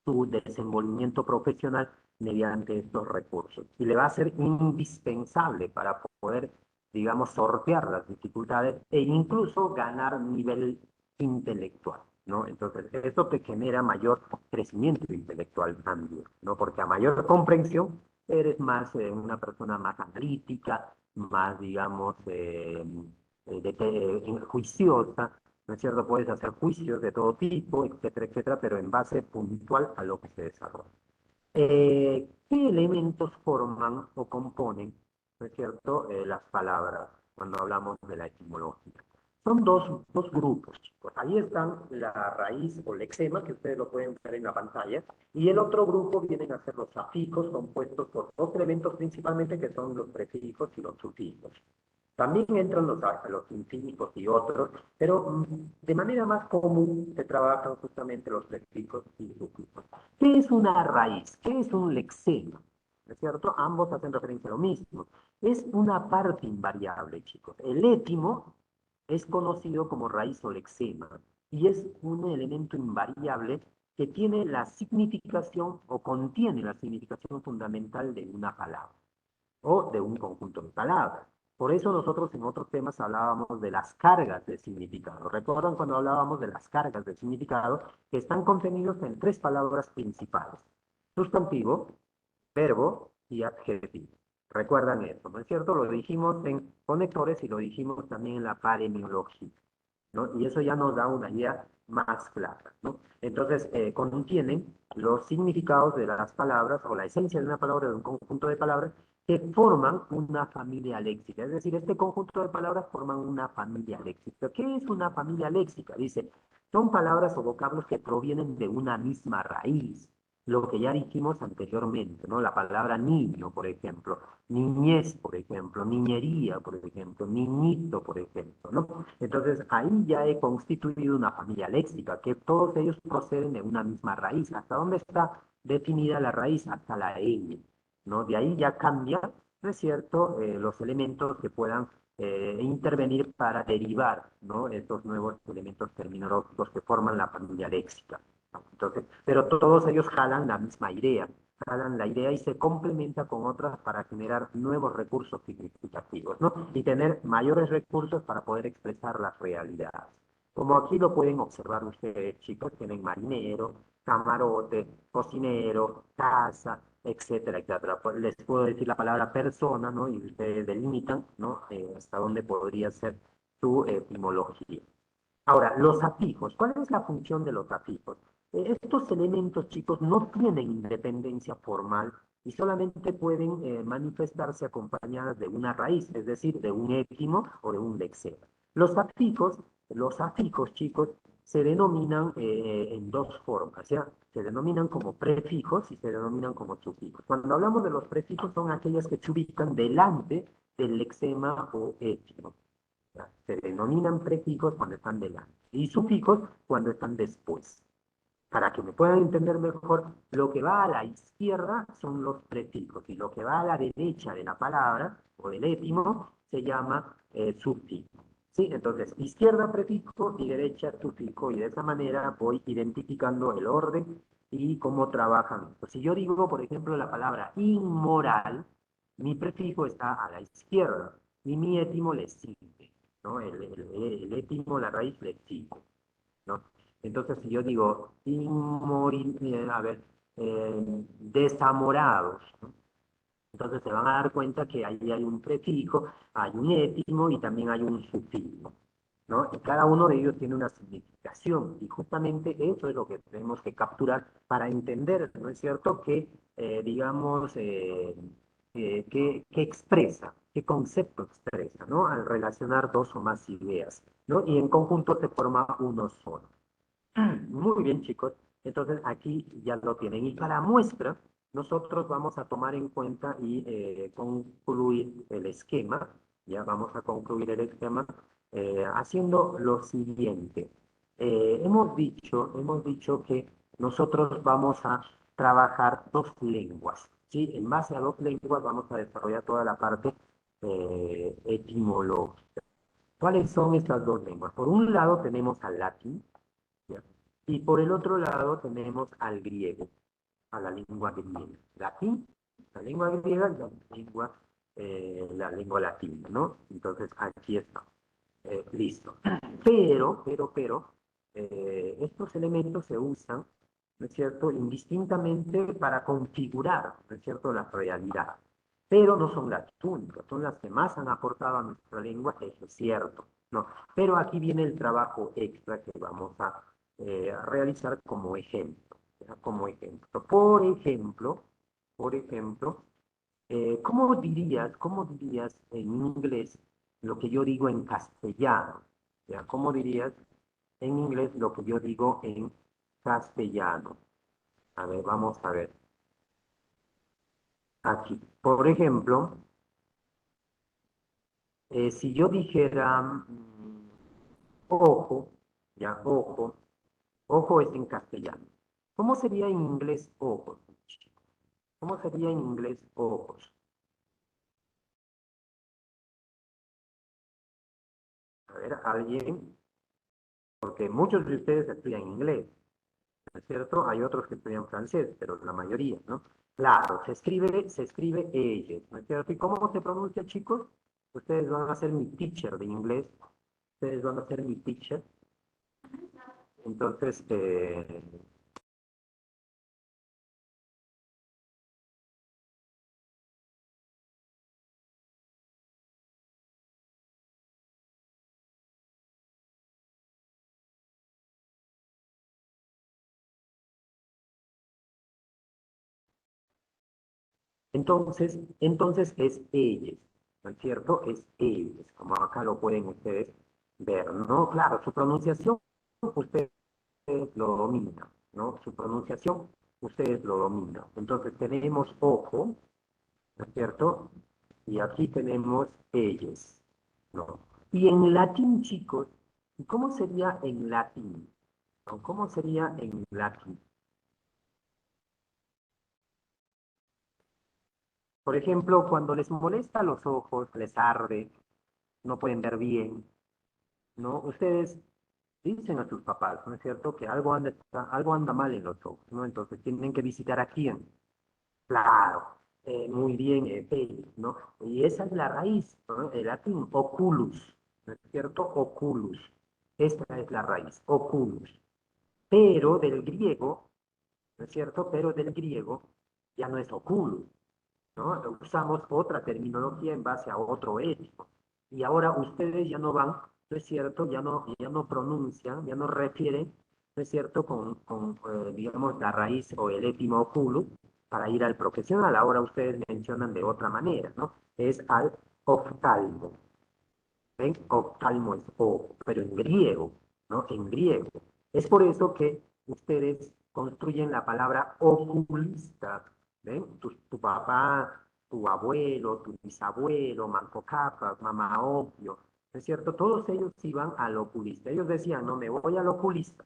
su desenvolvimiento profesional mediante estos recursos. Y le va a ser indispensable para poder, digamos, sortear las dificultades e incluso ganar nivel intelectual, ¿no? Entonces, esto te genera mayor crecimiento intelectual también, ¿no? Porque a mayor comprensión eres más una persona más analítica, más, digamos, juiciosa, ¿no es cierto? Puedes hacer juicios de todo tipo, etcétera, pero en base puntual a lo que se desarrolla. ¿Qué elementos forman o componen, ¿no es cierto?, las palabras cuando hablamos de la etimología? Son dos grupos, chicos. Ahí están la raíz o lexema, que ustedes lo pueden ver en la pantalla, y el otro grupo vienen a ser los afijos, compuestos por dos elementos principalmente, que son los prefijos y los sufijos. También entran los infinitos y otros, pero de manera más común se trabajan justamente los lexicos y sufijos. ¿Qué es una raíz? ¿Qué es un lexema? ¿No es cierto? Ambos hacen referencia a lo mismo. Es una parte invariable, chicos. El étimo es conocido como raíz o lexema y es un elemento invariable que tiene la significación o contiene la significación fundamental de una palabra o de un conjunto de palabras. Por eso nosotros en otros temas hablábamos de las cargas de significado. ¿Recuerdan cuando hablábamos de las cargas de significado que están contenidos en tres palabras principales? Sustantivo, verbo y adjetivo. Recuerdan eso, ¿no es cierto? Lo dijimos en conectores y lo dijimos también en la paremiología, ¿no? Y eso ya nos da una idea más clara, ¿no? Entonces, contienen los significados de las palabras o la esencia de una palabra, de un conjunto de palabras que forman una familia léxica. Es decir, este conjunto de palabras forman una familia léxica. ¿Qué es una familia léxica? Dice, son palabras o vocablos que provienen de una misma raíz. Lo que ya dijimos anteriormente, ¿no? La palabra niño, por ejemplo, niñez, por ejemplo, niñería, por ejemplo, niñito, por ejemplo, ¿no? Entonces, ahí ya he constituido una familia léxica, que todos ellos proceden de una misma raíz. ¿Hasta dónde está definida la raíz? Hasta la ñ, ¿no? De ahí ya cambia, ¿no es cierto?, los elementos que puedan intervenir para derivar, ¿no?, estos nuevos elementos terminológicos que forman la familia léxica. Entonces, pero todos ellos jalan la idea y se complementa con otras para generar nuevos recursos significativos, ¿no? Y tener mayores recursos para poder expresar las realidades. Como aquí lo pueden observar ustedes, chicos, tienen marinero, camarote, cocinero, casa, etcétera, etcétera. Pues les puedo decir la palabra persona, ¿no? Y ustedes delimitan, ¿no? Hasta dónde podría ser su etimología. Ahora, los afijos. ¿Cuál es la función de los afijos? Estos elementos, chicos, no tienen independencia formal y solamente pueden manifestarse acompañadas de una raíz, es decir, de un étimo o de un lexema. Los afijos, chicos, se denominan en dos formas, ¿ya? Se denominan como prefijos y se denominan como sufijos. Cuando hablamos de los prefijos son aquellas que se ubican delante del lexema o étimo. Se denominan prefijos cuando están delante y sufijos cuando están después. Para que me puedan entender mejor, lo que va a la izquierda son los prefijos y lo que va a la derecha de la palabra o del étimo se llama sufijo. ¿Sí? Entonces, izquierda prefijo y derecha sufijo, y de esa manera voy identificando el orden y cómo trabajan. Pues si yo digo, por ejemplo, la palabra inmoral, mi prefijo está a la izquierda y mi étimo le sigue, ¿no? El étimo, la raíz le sigue, ¿no? Entonces, si yo digo desamorados, ¿no? Entonces se van a dar cuenta que ahí hay un prefijo, hay un étimo y también hay un sufijo, ¿no? Y cada uno de ellos tiene una significación, y justamente eso es lo que tenemos que capturar para entender, ¿no es cierto?, que, digamos, qué expresa, qué concepto expresa, ¿no?, al relacionar dos o más ideas, ¿no? Y en conjunto se forma uno solo. Muy bien, chicos. Entonces aquí ya lo tienen. Y para muestra, nosotros vamos a tomar en cuenta y concluir el esquema. Ya vamos a concluir el esquema haciendo lo siguiente. Hemos dicho que nosotros vamos a trabajar dos lenguas. ¿Sí? En base a dos lenguas vamos a desarrollar toda la parte etimológica. ¿Cuáles son estas dos lenguas? Por un lado tenemos al latín, ¿ya? Y por el otro lado tenemos al griego, a la lengua griega. Latín, la lengua griega y la lengua latina, ¿no? Entonces aquí está. Listo. Pero, estos elementos se usan, ¿no es cierto?, indistintamente para configurar, ¿no es cierto?, la realidad. Pero no son las únicas, son las que más han aportado a nuestra lengua, eso es cierto, ¿no? Pero aquí viene el trabajo extra que vamos a realizar como ejemplo, ¿ya? Como ejemplo. Por ejemplo, ¿cómo dirías en inglés lo que yo digo en castellano? ¿Ya? ¿Cómo dirías en inglés lo que yo digo en castellano? A ver, vamos a ver. Aquí. Por ejemplo, si yo dijera ojo, ya, ojo es en castellano. ¿Cómo sería en inglés ojos? ¿Cómo sería en inglés ojos? A ver, alguien, porque muchos de ustedes estudian inglés, ¿no es cierto? Hay otros que estudian francés, pero la mayoría, ¿no? Claro, se escribe ellos, ¿no es cierto? ¿Y cómo se pronuncia, chicos? Ustedes van a ser mi teacher de inglés, ustedes van a ser mi teacher. Entonces, entonces es ellos, ¿no es cierto? Es ellos, como acá lo pueden ustedes ver, ¿no? Claro, su pronunciación, ustedes lo dominan, ¿no? Su pronunciación, ustedes lo dominan. Entonces tenemos ojo, ¿no es cierto? Y aquí tenemos ellos, ¿no? Y en latín, chicos, ¿cómo sería en latín? ¿No? ¿Cómo sería en latín? Por ejemplo, cuando les molesta los ojos, les arde, no pueden ver bien, ¿no? Ustedes dicen a sus papás, ¿no es cierto?, que algo anda mal en los ojos, ¿no? Entonces tienen que visitar a quién. Claro, muy bien, Félix, ¿no? Y esa es la raíz, ¿no? El latín, oculus, ¿no es cierto? Oculus. Esta es la raíz, oculus. Pero del griego, ¿no es cierto? Pero del griego ya no es oculus, ¿no? Usamos otra terminología en base a otro ético. Y ahora ustedes ya no van, ¿no es cierto? Ya no pronuncian, ya no refieren, ¿no es cierto? Con digamos, la raíz o el étimo oculo para ir al profesional. Ahora ustedes mencionan de otra manera, ¿no? Es al oftalmo. ¿Ven? Oftalmo es ojo, pero en griego, ¿no? En griego. Es por eso que ustedes construyen la palabra oculista. ¿Ven? Tu papá, tu abuelo, tu bisabuelo, Manco Cápac, Mamá Opio, ¿no es cierto? Todos ellos iban al oculista. Ellos decían, no, me voy al oculista,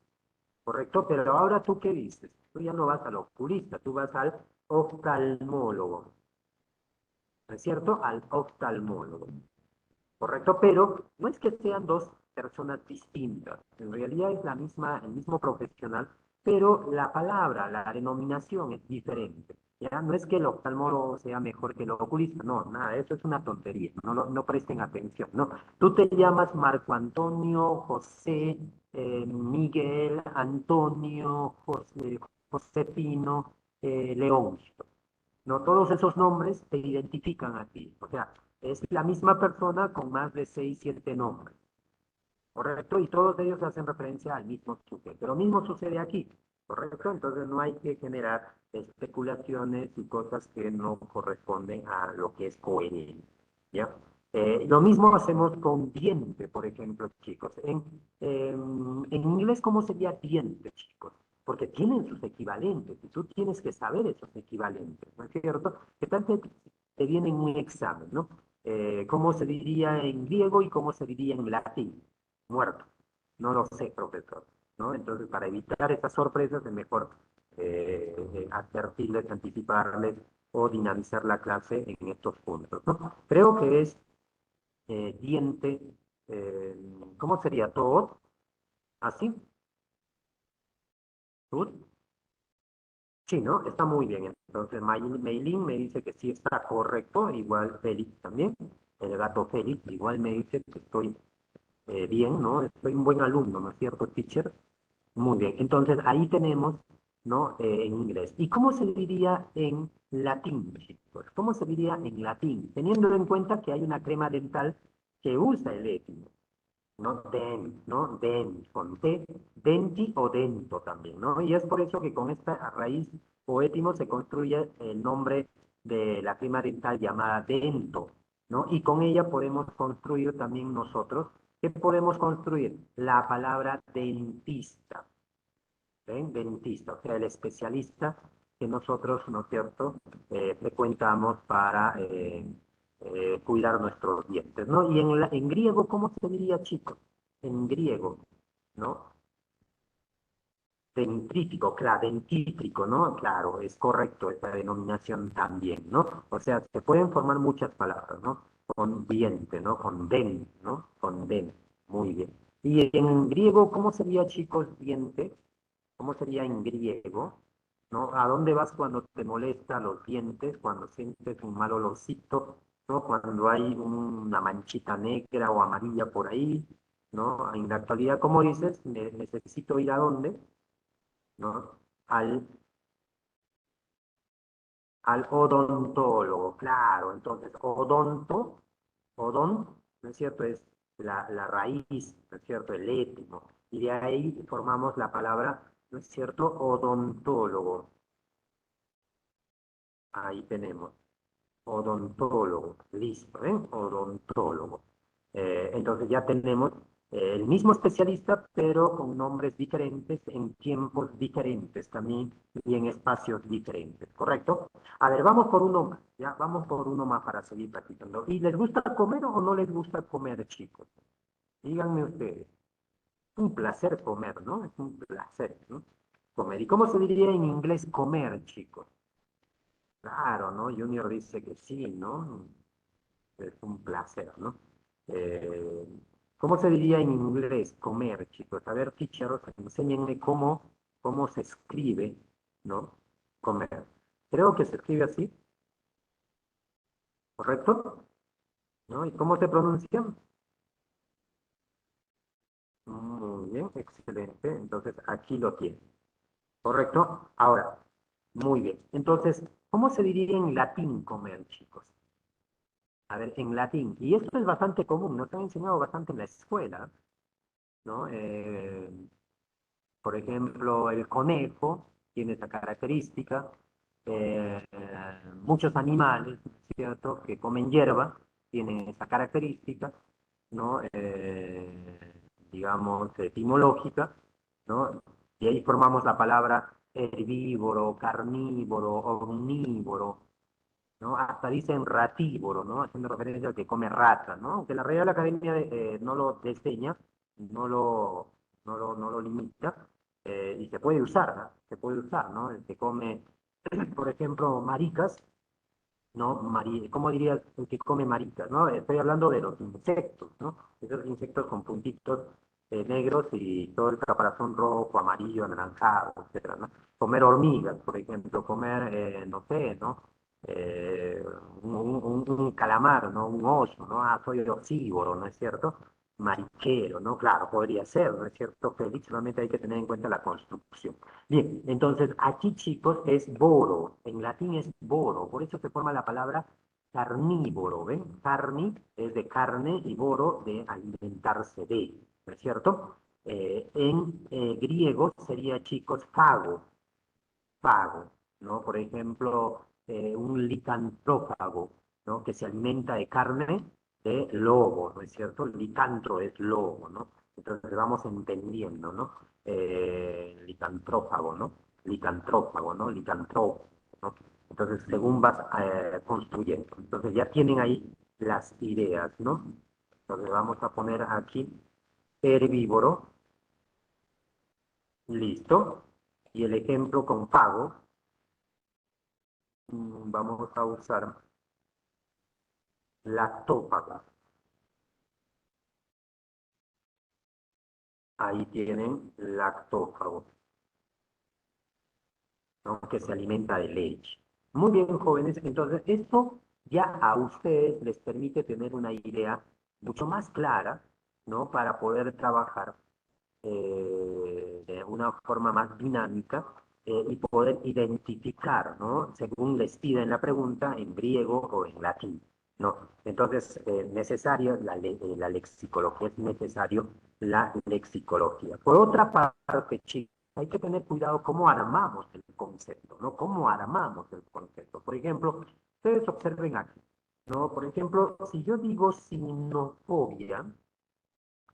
¿correcto? Pero ahora tú qué dices? Tú ya no vas al oculista, tú vas al oftalmólogo, ¿no es cierto? Al oftalmólogo. ¿Correcto? Pero no es que sean dos personas distintas, en realidad es el mismo profesional, pero la palabra, la denominación es diferente. Ya no es que el oftalmólogo sea mejor que el oculista, no, nada, eso es una tontería, no presten atención, no. Tú te llamas Marco Antonio, José, Miguel, Antonio, Josefino, León. No todos esos nombres te identifican a ti. O sea, es la misma persona con más de 6, 7 nombres. ¿correcto? Y todos ellos hacen referencia al mismo sujeto. Lo mismo sucede aquí, ¿correcto? Entonces no hay que generar especulaciones y cosas que no corresponden a lo que es coherente, ¿ya? Lo mismo hacemos con diente, por ejemplo, chicos. En inglés, ¿cómo sería diente, chicos? Porque tienen sus equivalentes y tú tienes que saber esos equivalentes, ¿no es cierto? ¿Qué tal te viene en un examen, ¿no? ¿Cómo se diría en griego y cómo se diría en latín? Muerto. No lo sé, profesor, ¿no? Entonces, para evitar estas sorpresas, es mejor advertirles, anticiparles o dinamizar la clase en estos puntos, ¿no? Creo que es diente, ¿cómo sería? Todo, así, ¿tú? Sí, ¿no? Está muy bien. Entonces, Maylin me dice que sí está correcto, igual Félix también. El gato Félix igual me dice que estoy bien, ¿no? Soy un buen alumno, ¿no es cierto, teacher? Muy bien. Entonces, ahí tenemos, ¿no? En inglés. ¿Y cómo se diría en latín, chicos? ¿Cómo se diría en latín? Teniendo en cuenta que hay una crema dental que usa el étimo, ¿no? ¿no? Con T, denti o dento también, ¿no? Y es por eso que con esta raíz o étimo se construye el nombre de la crema dental llamada dento, ¿no? Y con ella podemos construir también nosotros, ¿qué podemos construir? La palabra dentista, ¿ven? Dentista, o sea, el especialista que nosotros, ¿no es cierto?, frecuentamos para cuidar nuestros dientes, ¿no? Y en griego, ¿cómo se diría, chicos? En griego, ¿no? Dentrífico, claro, dentífrico, ¿no? Claro, es correcto esta denominación también, ¿no? O sea, se pueden formar muchas palabras, ¿no? Con diente, ¿no? Con den, ¿no? Con den, muy bien. Y en griego, ¿cómo sería, chicos, diente? ¿Cómo sería en griego? ¿No? ¿A dónde vas cuando te molesta los dientes, cuando sientes un mal olorcito, ¿no? Cuando hay una manchita negra o amarilla por ahí, ¿no? En la actualidad, ¿cómo dices? Necesito ir a dónde, ¿no? Al odontólogo, claro. Entonces, odón, ¿no es cierto? Es la raíz, ¿no es cierto? El étimo. Y de ahí formamos la palabra, ¿no es cierto? Odontólogo. Ahí tenemos. Odontólogo. Listo, ¿eh? Odontólogo. Entonces ya tenemos el mismo especialista, pero con nombres diferentes, en tiempos diferentes también y en espacios diferentes, ¿correcto? A ver, vamos por uno más, ya, vamos por uno más para seguir practicando. ¿Y les gusta comer o no les gusta comer, chicos? Díganme ustedes. Un placer comer, ¿no? Es un placer, ¿no? Comer. ¿Y cómo se diría en inglés comer, chicos? Claro, ¿no? Junior dice que sí, ¿no? Es un placer, ¿no? Eh, ¿Cómo se diría en inglés comer, chicos? A ver, teachers, enséñenme cómo se escribe, ¿no? Comer. Creo que se escribe así, ¿correcto? ¿No? ¿Y cómo se pronuncia? Muy bien, excelente. Entonces, aquí lo tienen, ¿correcto? Ahora, muy bien. Entonces, ¿cómo se diría en latín comer, chicos? A ver, en latín. Y esto es bastante común, nos han enseñado bastante en la escuela, ¿no? Por ejemplo, el conejo tiene esa característica. Muchos animales, ¿cierto?, que comen hierba tienen esa característica, ¿no? Digamos, etimológica, ¿no? Y ahí formamos la palabra herbívoro, carnívoro, omnívoro, ¿no? Hasta dicen ratívoro, ¿no? Haciendo referencia al que come rata, ¿no? Aunque la Real Academia no lo diseña, no lo, no lo limita, y se puede usar, ¿no? Se puede usar, ¿no? El que come, por ejemplo, maricas, ¿no? ¿Cómo diría el que come maricas, ¿no? Estoy hablando de los insectos, ¿no? Esos insectos con puntitos negros y todo el caparazón rojo, amarillo, anaranjado, etcétera, ¿no? Comer hormigas, por ejemplo, comer, no sé, ¿no? Eh, un calamar, ¿no? Un oso, ¿no? Ah, soy oxívoro, ¿no es cierto? Mariquero, ¿no? Claro, podría ser, ¿no es cierto, Félix? Solamente hay que tener en cuenta la construcción. Bien, entonces aquí, chicos, es boro. En latín es boro. Por eso se forma la palabra carnívoro, ¿ven? Carni es de carne y boro de alimentarse de. ¿no es cierto? En griego sería, chicos, fago, ¿no? Por ejemplo, un licantrófago, ¿no? Que se alimenta de carne de lobo, ¿no es cierto? Licantro es lobo, ¿no? Entonces vamos entendiendo, ¿no? Licantrófago, ¿no? Licantrófago, ¿no? Licantrófago, ¿no? Entonces, según vas construyendo. Entonces ya tienen ahí las ideas, ¿no? Entonces vamos a poner aquí herbívoro, listo. Y el ejemplo con fago, vamos a usar lactófago. Ahí tienen lactófago, ¿no? Que se alimenta de leche. Muy bien, jóvenes. Entonces, esto ya a ustedes les permite tener una idea mucho más clara, ¿no? Para poder trabajar de una forma más dinámica y poder identificar, ¿no? Según les pida en la pregunta, en griego o en latín, ¿no? Entonces, necesario la lexicología, es necesario la lexicología. Por otra parte, chicos, hay que tener cuidado cómo armamos el concepto, ¿no? Cómo armamos el concepto. Por ejemplo, ustedes observen aquí, ¿no? Por ejemplo, si yo digo sinofobia,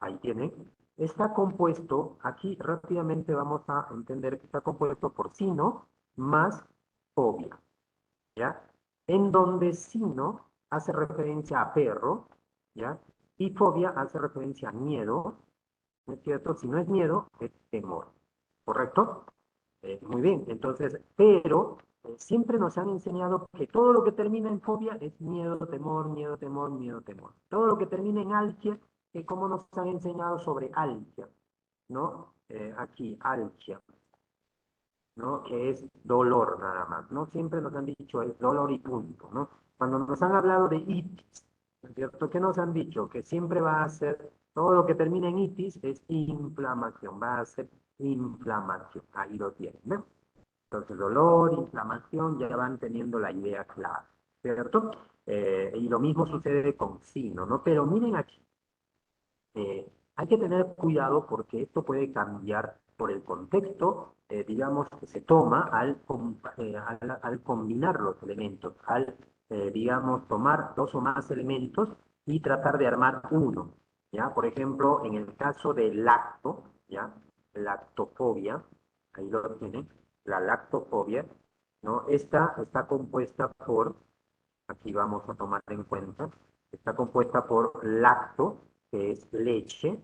ahí tienen, está compuesto, aquí rápidamente vamos a entender que está compuesto por sino más fobia, ¿ya? En donde sino hace referencia a perro, ¿ya? Y fobia hace referencia a miedo, ¿no es cierto? Si no es miedo, es temor, ¿correcto? Muy bien, entonces, pero siempre nos han enseñado que todo lo que termina en fobia es miedo, temor, miedo, temor, miedo, temor. Todo lo que termina en alquia, como nos han enseñado sobre alquia, ¿no? Aquí, alquia, ¿no? Que es dolor nada más, ¿no? Siempre nos han dicho es dolor y punto, ¿no? Cuando nos han hablado de itis, ¿no es cierto? ¿Qué nos han dicho? Que siempre va a ser, todo lo que termina en itis es inflamación, va a ser inflamación, ahí lo tienen, ¿no? Entonces, dolor, inflamación, ya van teniendo la idea clara, ¿cierto? Y lo mismo sucede con sino, ¿no? Pero miren aquí, hay que tener cuidado porque esto puede cambiar por el contexto, digamos, que se toma al combinar los elementos, al, digamos, tomar dos o más elementos y tratar de armar uno, ¿ya? Por ejemplo, en el caso de lacto, ¿ya? Lactofobia, ahí lo tienen, la lactofobia, ¿no? Esta está compuesta por, aquí vamos a tomar en cuenta, está compuesta por lacto, que es leche,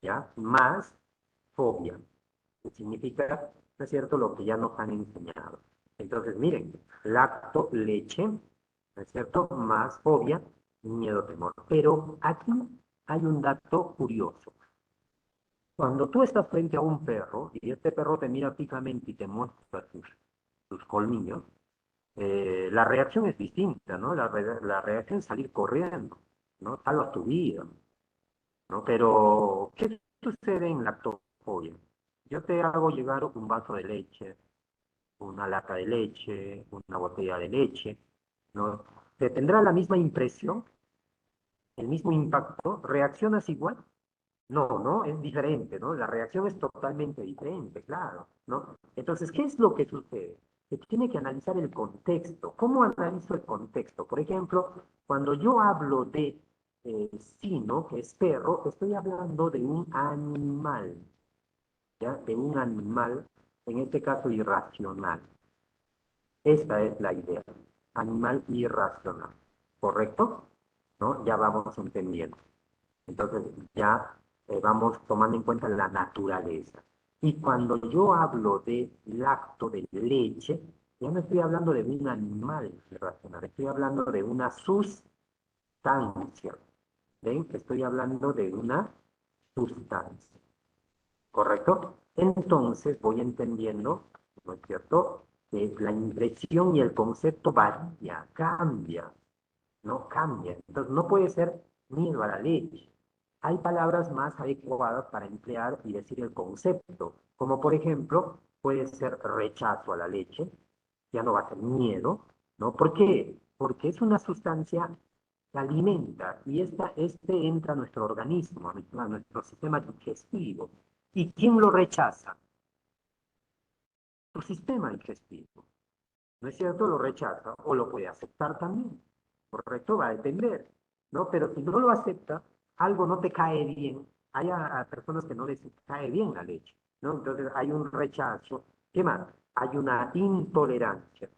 ¿ya? Más fobia, que significa, ¿no es cierto?, lo que ya nos han enseñado. Entonces, miren, lacto, leche, ¿no es cierto?, más fobia, miedo, temor. Pero aquí hay un dato curioso. Cuando tú estás frente a un perro y este perro te mira fijamente y te muestra sus colmillos, la reacción es distinta, ¿no? La reacción es salir corriendo, ¿no? Salvas tu vida, ¿no? Pero, ¿qué sucede en lactofobia? Yo te hago llegar un vaso de leche, una lata de leche, una botella de leche, ¿no? ¿Te tendrá la misma impresión, el mismo impacto? ¿Reaccionas igual? No, ¿no? Es diferente, ¿no? La reacción es totalmente diferente, claro, ¿no? Entonces, ¿qué es lo que sucede? Se tiene que analizar el contexto. ¿Cómo analizo el contexto? Por ejemplo, cuando yo hablo de sino, que es perro, estoy hablando de un animal, ¿ya? De un animal, en este caso irracional. Esta es la idea. Animal irracional. ¿Correcto? ¿No? Ya vamos entendiendo. Entonces ya vamos tomando en cuenta la naturaleza. Y cuando yo hablo de lacto, de leche, ya no estoy hablando de un animal irracional, estoy hablando de una sustancia. ¿Ven? Estoy hablando de una sustancia. ¿Correcto? Entonces voy entendiendo, ¿no es cierto? Que la impresión y el concepto varía, cambia, ¿no? Cambia. Entonces no puede ser miedo a la leche. Hay palabras más adecuadas para emplear y decir el concepto, como por ejemplo, puede ser rechazo a la leche, ya no va a ser miedo, ¿no? ¿Por qué? Porque es una sustancia se alimenta y este entra a nuestro organismo, a nuestro sistema digestivo. ¿Y quién lo rechaza? Tu sistema digestivo. ¿No es cierto? Lo rechaza o lo puede aceptar también. Correcto, va a depender, ¿no? Pero si no lo acepta, algo no te cae bien. Hay a personas que no les cae bien la leche, ¿no? Entonces hay un rechazo. ¿Qué más? Hay una intolerancia.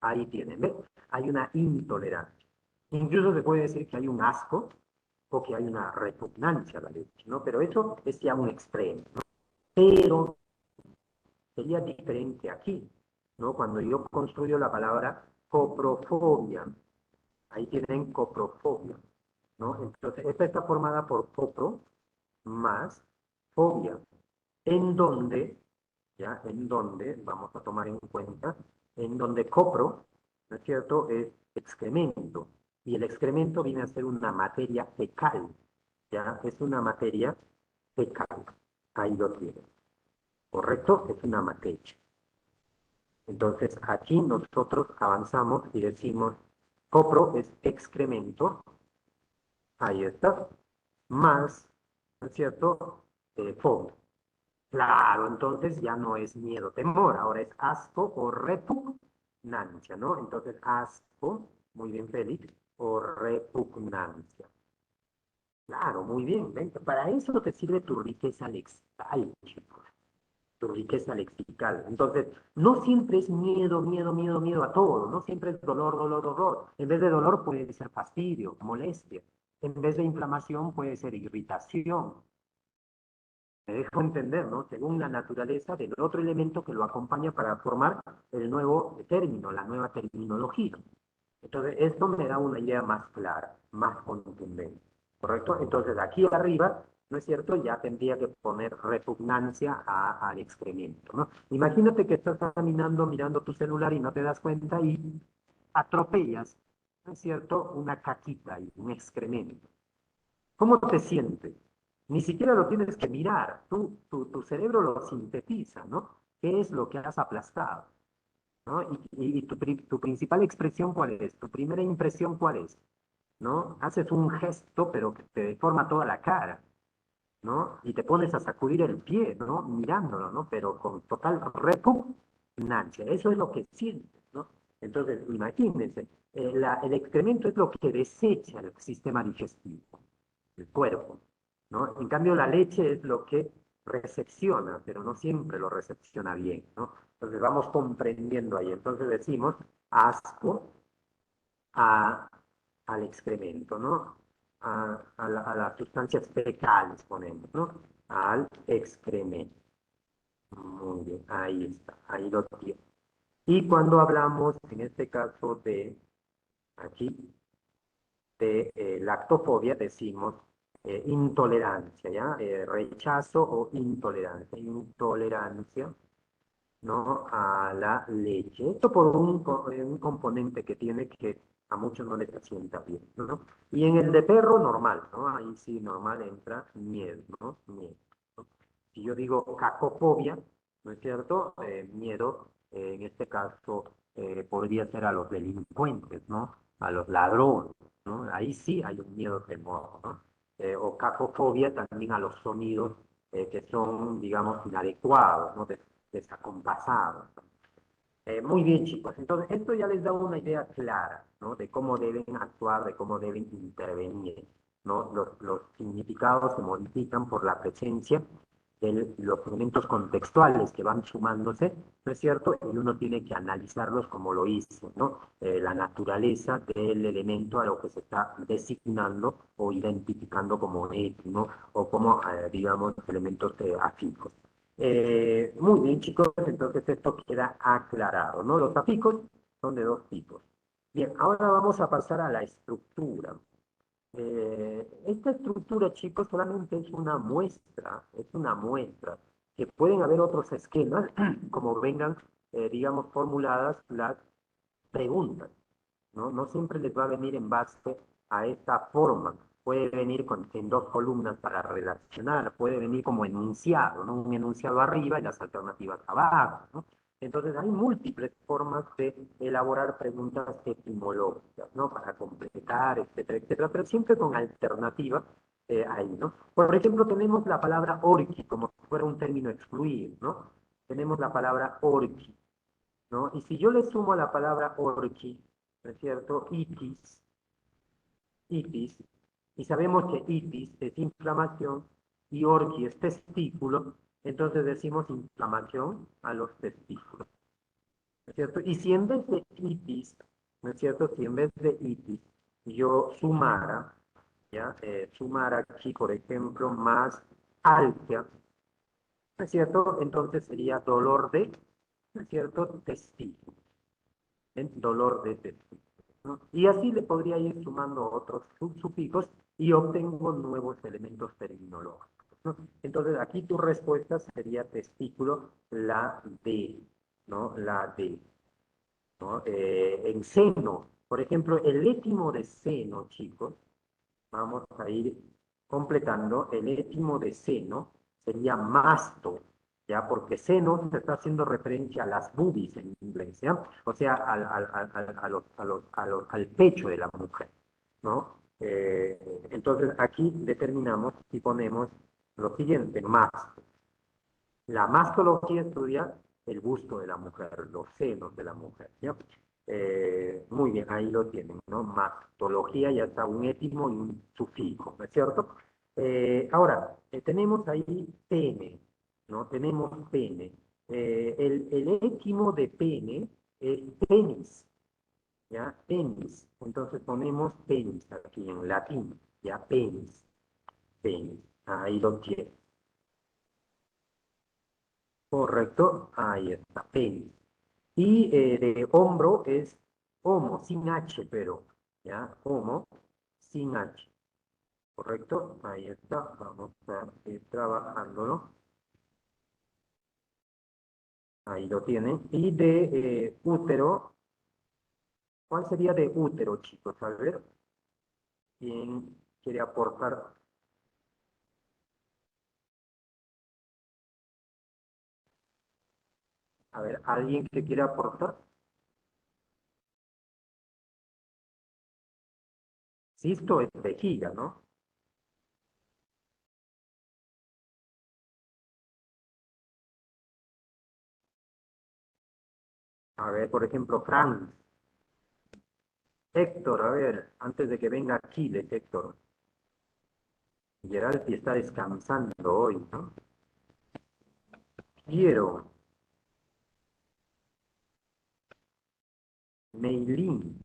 Ahí tienen, ¿ves? Hay una intolerancia. Incluso se puede decir que hay un asco o que hay una repugnancia a la leche, ¿no? Pero eso es ya un extremo, ¿no? Pero sería diferente aquí, ¿no? Cuando yo construyo la palabra coprofobia, ahí tienen coprofobia, ¿no? Entonces, esta está formada por copro más fobia, en donde, ¿ya? En donde, vamos a tomar en cuenta, en donde copro, ¿no es cierto?, es excremento, y el excremento viene a ser una materia fecal, ¿ya? Es una materia fecal, ahí lo tienen, ¿correcto? Es una materia. Entonces, aquí nosotros avanzamos y decimos, copro es excremento, ahí está, más, ¿no es cierto?, fobia. Claro, entonces ya no es miedo, temor, ahora es asco o repugnancia, ¿no? Entonces, asco, muy bien, Félix, o repugnancia. Claro, muy bien, ven, para eso te sirve tu riqueza lexical, chicos, tu riqueza lexical. Entonces, no siempre es miedo, miedo, miedo, miedo a todo, no siempre es dolor, dolor, dolor. En vez de dolor puede ser fastidio, molestia. En vez de inflamación puede ser irritación. Me dejo entender, ¿no? Según la naturaleza del otro elemento que lo acompaña para formar el nuevo término, la nueva terminología. Entonces, esto me da una idea más clara, más contundente, ¿correcto? Entonces, aquí arriba, ¿no es cierto? Ya tendría que poner repugnancia al excremento, ¿no? Imagínate que estás caminando, mirando tu celular y no te das cuenta y atropellas, ¿no es cierto? Una caquita y un excremento. ¿Cómo te sientes? Ni siquiera lo tienes que mirar, tu cerebro lo sintetiza, ¿no? ¿Qué es lo que has aplastado? ¿No? Y tu principal expresión, ¿cuál es? Tu primera impresión, ¿cuál es? ¿No? Haces un gesto, pero que te deforma toda la cara, ¿no? Y te pones a sacudir el pie, ¿no? Mirándolo, ¿no? Pero con total repugnancia. Eso es lo que sientes, ¿no? Entonces, imagínense, el excremento es lo que desecha el sistema digestivo, el cuerpo, ¿no? En cambio, la leche es lo que recepciona, pero no siempre lo recepciona bien, ¿no? Entonces vamos comprendiendo ahí. Entonces decimos asco a, al excremento, ¿no? A las sustancias fecales, ponemos, ¿no? Al excremento. Muy bien, ahí está, ahí lo tiene. Y cuando hablamos, en este caso de, aquí, de lactofobia, decimos intolerancia, ¿ya? Rechazo o intolerancia. Intolerancia, ¿no? A la leche. Esto por un componente que tiene que a muchos no les sienta bien, ¿no? Y en el de perro, normal, ¿no? Ahí sí, normal entra miedo, ¿no? Miedo, ¿no? Si yo digo cacofobia, ¿no es cierto? Miedo, en este caso, podría ser a los delincuentes, ¿no? A los ladrones, ¿no? Ahí sí hay un miedo temor, ¿no? O cacofobia también a los sonidos que son, digamos, inadecuados, ¿no? Desacompasados. Muy bien, chicos. Entonces, esto ya les da una idea clara, ¿no? De cómo deben actuar, de cómo deben intervenir, ¿no? Los significados se modifican por la presencia de los elementos contextuales que van sumándose, ¿no es cierto? Y uno tiene que analizarlos como lo hizo, ¿no? La naturaleza del elemento a lo que se está designando o identificando como étimo o como, digamos, elementos afijos. Muy bien, chicos, entonces esto queda aclarado, ¿no? Los apicos son de dos tipos. Bien, ahora vamos a pasar a la estructura. Esta estructura, chicos, solamente es una muestra, que pueden haber otros esquemas, como vengan, digamos, formuladas las preguntas, ¿no? No siempre les va a venir en base a esta forma. Puede venir en dos columnas para relacionar, puede venir como enunciado, ¿no? Un enunciado arriba y las alternativas abajo, ¿no? Entonces hay múltiples formas de elaborar preguntas etimológicas, ¿no? Para completar, etcétera, etcétera, pero siempre con alternativa ahí, ¿no? Por ejemplo, tenemos la palabra orqui, como si fuera un término excluido, ¿no? Tenemos la palabra orqui, ¿no? Y si yo le sumo a la palabra orqui, ¿no es cierto? Itis, y sabemos que itis es inflamación y orqui es testículo, entonces decimos inflamación a los testículos, ¿no es cierto? Y si en vez de itis, ¿no es cierto? Si en vez de itis yo sumara, ¿ya? Sumara aquí, por ejemplo, más algia, ¿no es cierto? Entonces sería dolor de, ¿no es cierto? Testículo, ¿eh? Dolor de testículo, ¿no? Y así le podría ir sumando otros sufijos y obtengo nuevos elementos terminológicos, ¿no? Entonces aquí tu respuesta sería testículo, la D, ¿no? La D, ¿no? En seno, por ejemplo, el étimo de seno, chicos, vamos a ir completando, el étimo de seno sería masto, ¿ya? Porque seno se está haciendo referencia a las boobies en inglés, ¿ya? O sea, al pecho de la mujer, ¿no? Entonces aquí determinamos y ponemos lo siguiente, masto. La mastología estudia el busto de la mujer, los senos de la mujer, ¿ya? Muy bien, ahí lo tienen, ¿no? Mastología, ya está un étimo y un sufijo, ¿no es cierto? Ahora, tenemos ahí pene, ¿no? Tenemos pene. El étimo de pene es penis, ¿ya? Penis. Entonces ponemos penis aquí en latín, ¿ya? Penis, penis. Ahí lo tienen. Correcto, ahí está, penis. Y de hombro es homo, sin H, pero, ¿ya? Homo, sin H, ¿correcto? Ahí está, vamos a ir trabajándolo. Ahí lo tienen. Y de útero, ¿cuál sería de útero, chicos? A ver, ¿quién quiere aportar? A ver, ¿alguien que quiere aportar? Cisto es vejiga, ¿no? A ver, por ejemplo, Frank, Héctor, a ver, antes de que venga Chile, Héctor. Geralti está descansando hoy, ¿no? Quiero, Meilín,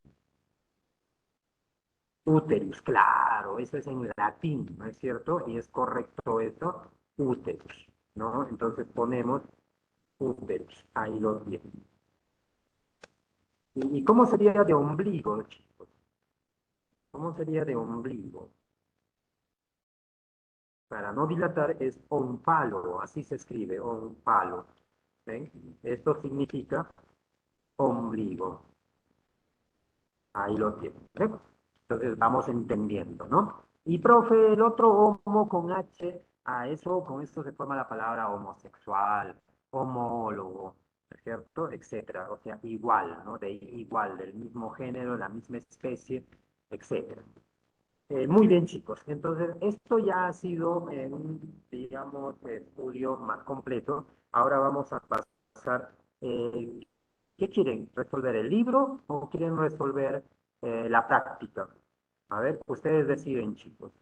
Uterus, claro, eso es en latín, ¿no es cierto? Y es correcto eso, Uterus, ¿no? Entonces ponemos Uterus, ahí lo tienen. ¿Y cómo sería de ombligo, chicos? ¿Cómo sería de ombligo? Para no dilatar es ompalo, así se escribe, ompalo. ¿Ven? Esto significa ombligo. Ahí lo tienen. ¿Eh? Entonces vamos entendiendo, ¿no? Y profe, el otro homo con H, a eso, con esto se forma la palabra homosexual, homólogo, ¿no es cierto? Etcétera. O sea, igual, ¿no? De igual, del mismo género, la misma especie, etcétera. Muy bien, chicos. Entonces, esto ya ha sido un, digamos, estudio más completo. Ahora vamos a pasar, eh, ¿qué quieren? ¿Resolver el libro o quieren resolver la práctica? A ver, ustedes deciden, chicos.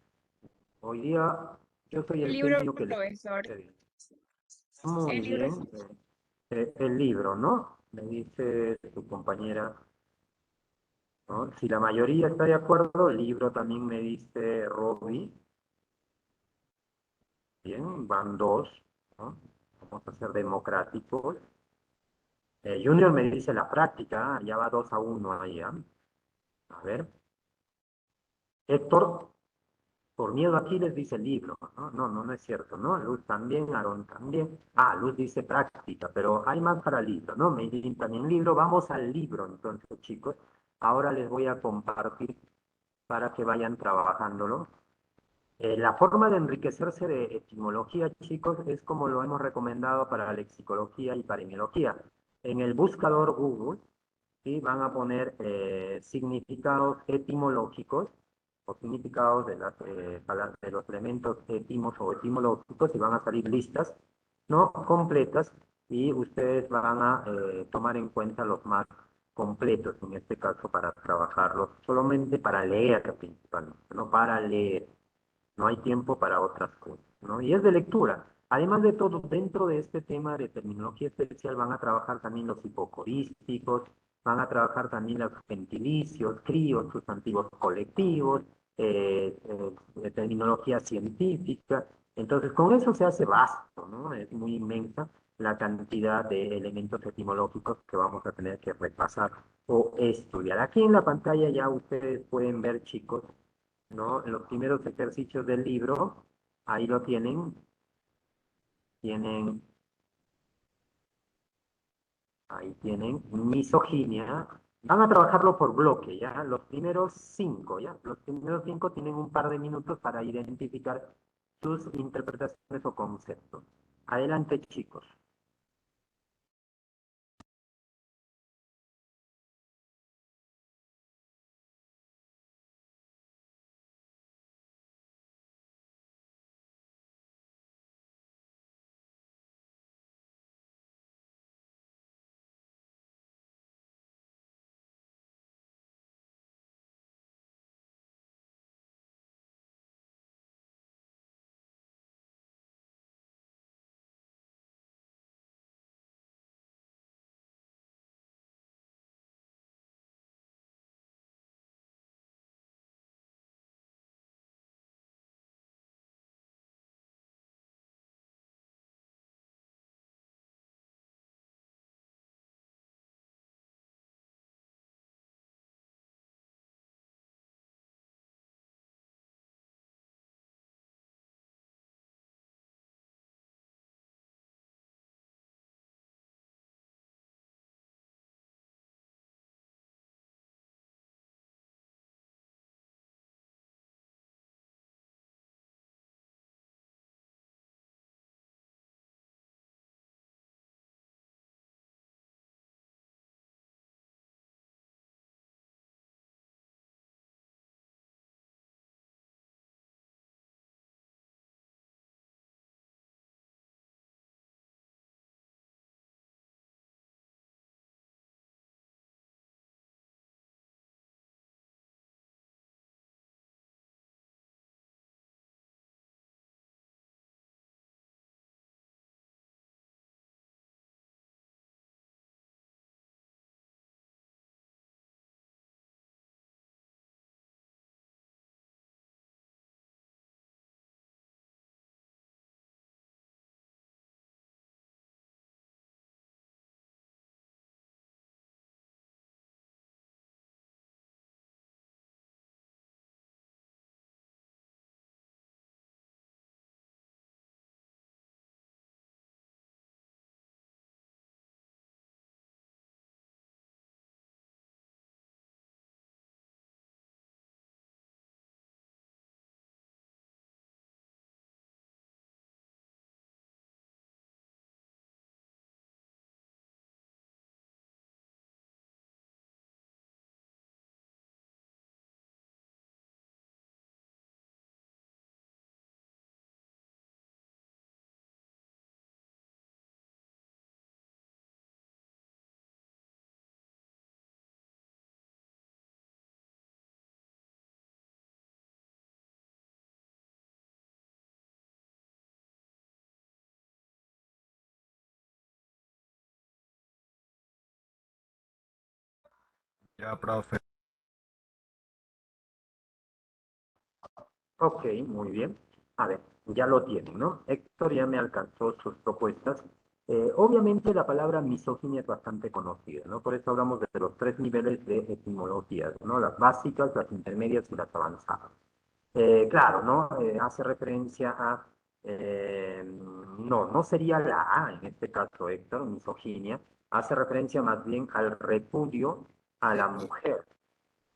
Hoy día yo soy El el libro, genio que les... profesor. Muy El libro. bien. El libro, ¿no? Me dice su compañera, ¿no? Si la mayoría está de acuerdo, el libro también me dice Robbie. Bien, van dos, ¿no? Vamos a ser democráticos. Junior me dice la práctica, ya va 2-1 ahí, ¿ah? A ver. Héctor, por miedo aquí les dice libro, ¿no? No, no, no es cierto, ¿no? Luz también, Aaron también. Ah, Luz dice práctica, pero hay más para libro, ¿no? Medellín también libro. Vamos al libro, entonces, chicos. Ahora les voy a compartir para que vayan trabajándolo. La forma de enriquecerse de etimología, chicos, es como lo hemos recomendado para la lexicología y para emiología. En el buscador Google, ¿sí? Van a poner significados etimológicos o significados de, de los elementos etimos o etimológicos y van a salir listas, ¿no? Completas y ustedes van a tomar en cuenta los más completos, en este caso para trabajarlos, solamente para leer principalmente, no para leer. No hay tiempo para otras cosas, ¿no? Y es de lectura. Además de todo, dentro de este tema de terminología especial van a trabajar también los hipocorísticos, van a trabajar también los gentilicios, críos, sustantivos colectivos, terminología científica. Entonces, con eso se hace vasto, ¿no? Es muy inmensa la cantidad de elementos etimológicos que vamos a tener que repasar o estudiar. Aquí en la pantalla ya ustedes pueden ver, chicos, ¿no? En los primeros ejercicios del libro, ahí lo tienen, tienen, ahí tienen misoginia. Van a trabajarlo por bloque, ¿ya? Los primeros cinco, ¿ya? Los primeros cinco tienen un par de minutos para identificar sus interpretaciones o conceptos. Adelante, chicos. Ya, profe. Ok, muy bien. A ver, ya lo tienen, ¿no? Héctor ya me alcanzó sus propuestas. Obviamente la palabra misoginia es bastante conocida, ¿no? Por eso hablamos de los tres niveles de etimologías, ¿no? Las básicas, las intermedias y las avanzadas. Claro, ¿no? Hace referencia a... no, no sería la A en este caso, Héctor, misoginia. Hace referencia más bien al repudio a la mujer.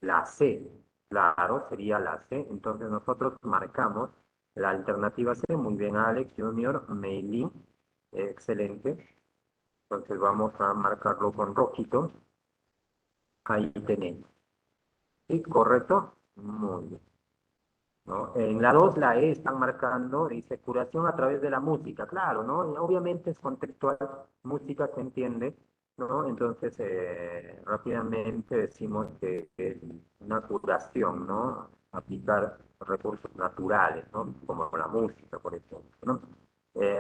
La C, claro, sería la C. Entonces nosotros marcamos la alternativa C. Muy bien, Alex Junior, Meilin, excelente. Entonces vamos a marcarlo con rojito. Ahí tenemos. ¿Sí? ¿Correcto? Muy bien. ¿No? En la 2 la E están marcando, dice curación a través de la música, claro, ¿no? Y obviamente es contextual, música se entiende, ¿no? Entonces, rápidamente decimos que es una curación, ¿no? Aplicar recursos naturales, ¿no? Como la música, por ejemplo, ¿no?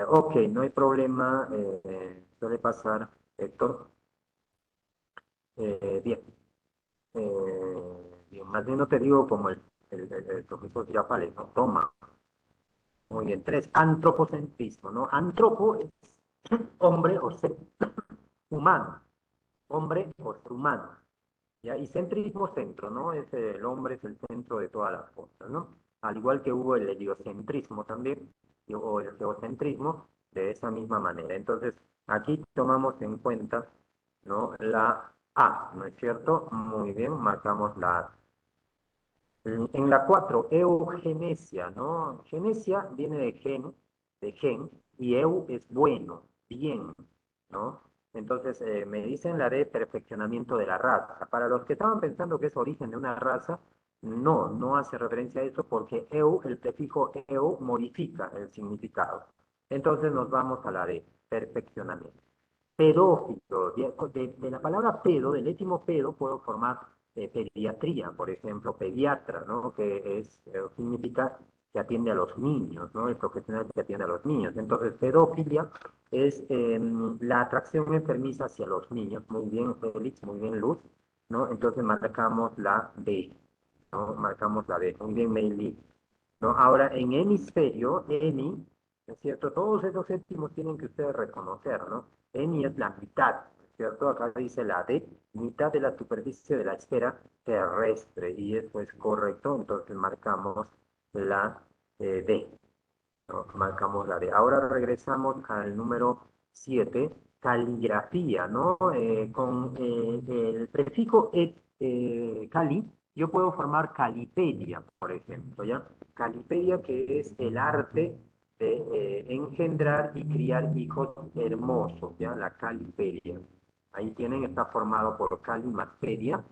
Ok, no hay problema, suele pasar, Héctor. Bien. Bien, más bien no te digo como el profesor Girafales, no, toma. Muy bien, 3, antropocentrismo, ¿no? Antropo es hombre o ser humano, hombre o ser humano, ¿ya? Y centrismo, centro, ¿no? Es el hombre es el centro de todas las cosas, ¿no? Al igual que hubo el heliocentrismo también, o el geocentrismo, de esa misma manera. Entonces, aquí tomamos en cuenta, ¿no? La A, ¿no es cierto? Muy bien, marcamos la A. En la 4, eugenesia, ¿no? Genesia viene de gen, y eu es bueno, bien, ¿no? Entonces, me dicen la de perfeccionamiento de la raza. Para los que estaban pensando que es origen de una raza, no, no hace referencia a eso porque eu, el prefijo eu, modifica el significado. Entonces nos vamos a la de perfeccionamiento. Pedófilo, de la palabra pedo, del étimo pedo, puedo formar pediatría, por ejemplo, pediatra, ¿no? Que es, significa que atiende a los niños, ¿no? El profesional que atiende a los niños. Entonces, pedofilia es la atracción enfermiza hacia los niños. Muy bien, Félix, muy bien, Luz, ¿no? Entonces marcamos la D, ¿no? Marcamos la D. Muy bien, Meili, ¿no? Ahora, en hemisferio, hemi, ¿es cierto? Todos esos séptimos tienen que ustedes reconocer, ¿no? Hemi es la mitad, ¿cierto? Acá dice la D, mitad de la superficie de la esfera terrestre, y eso es correcto, entonces marcamos la D, ¿no? Marcamos la D. Ahora regresamos al número 7, caligrafía, ¿no? Con el prefijo cali, yo puedo formar calipedia, por ejemplo, ¿ya? Calipedia, que es el arte de engendrar y criar hijos hermosos, ¿ya? La calipedia. Ahí tienen, está formado por calimateria,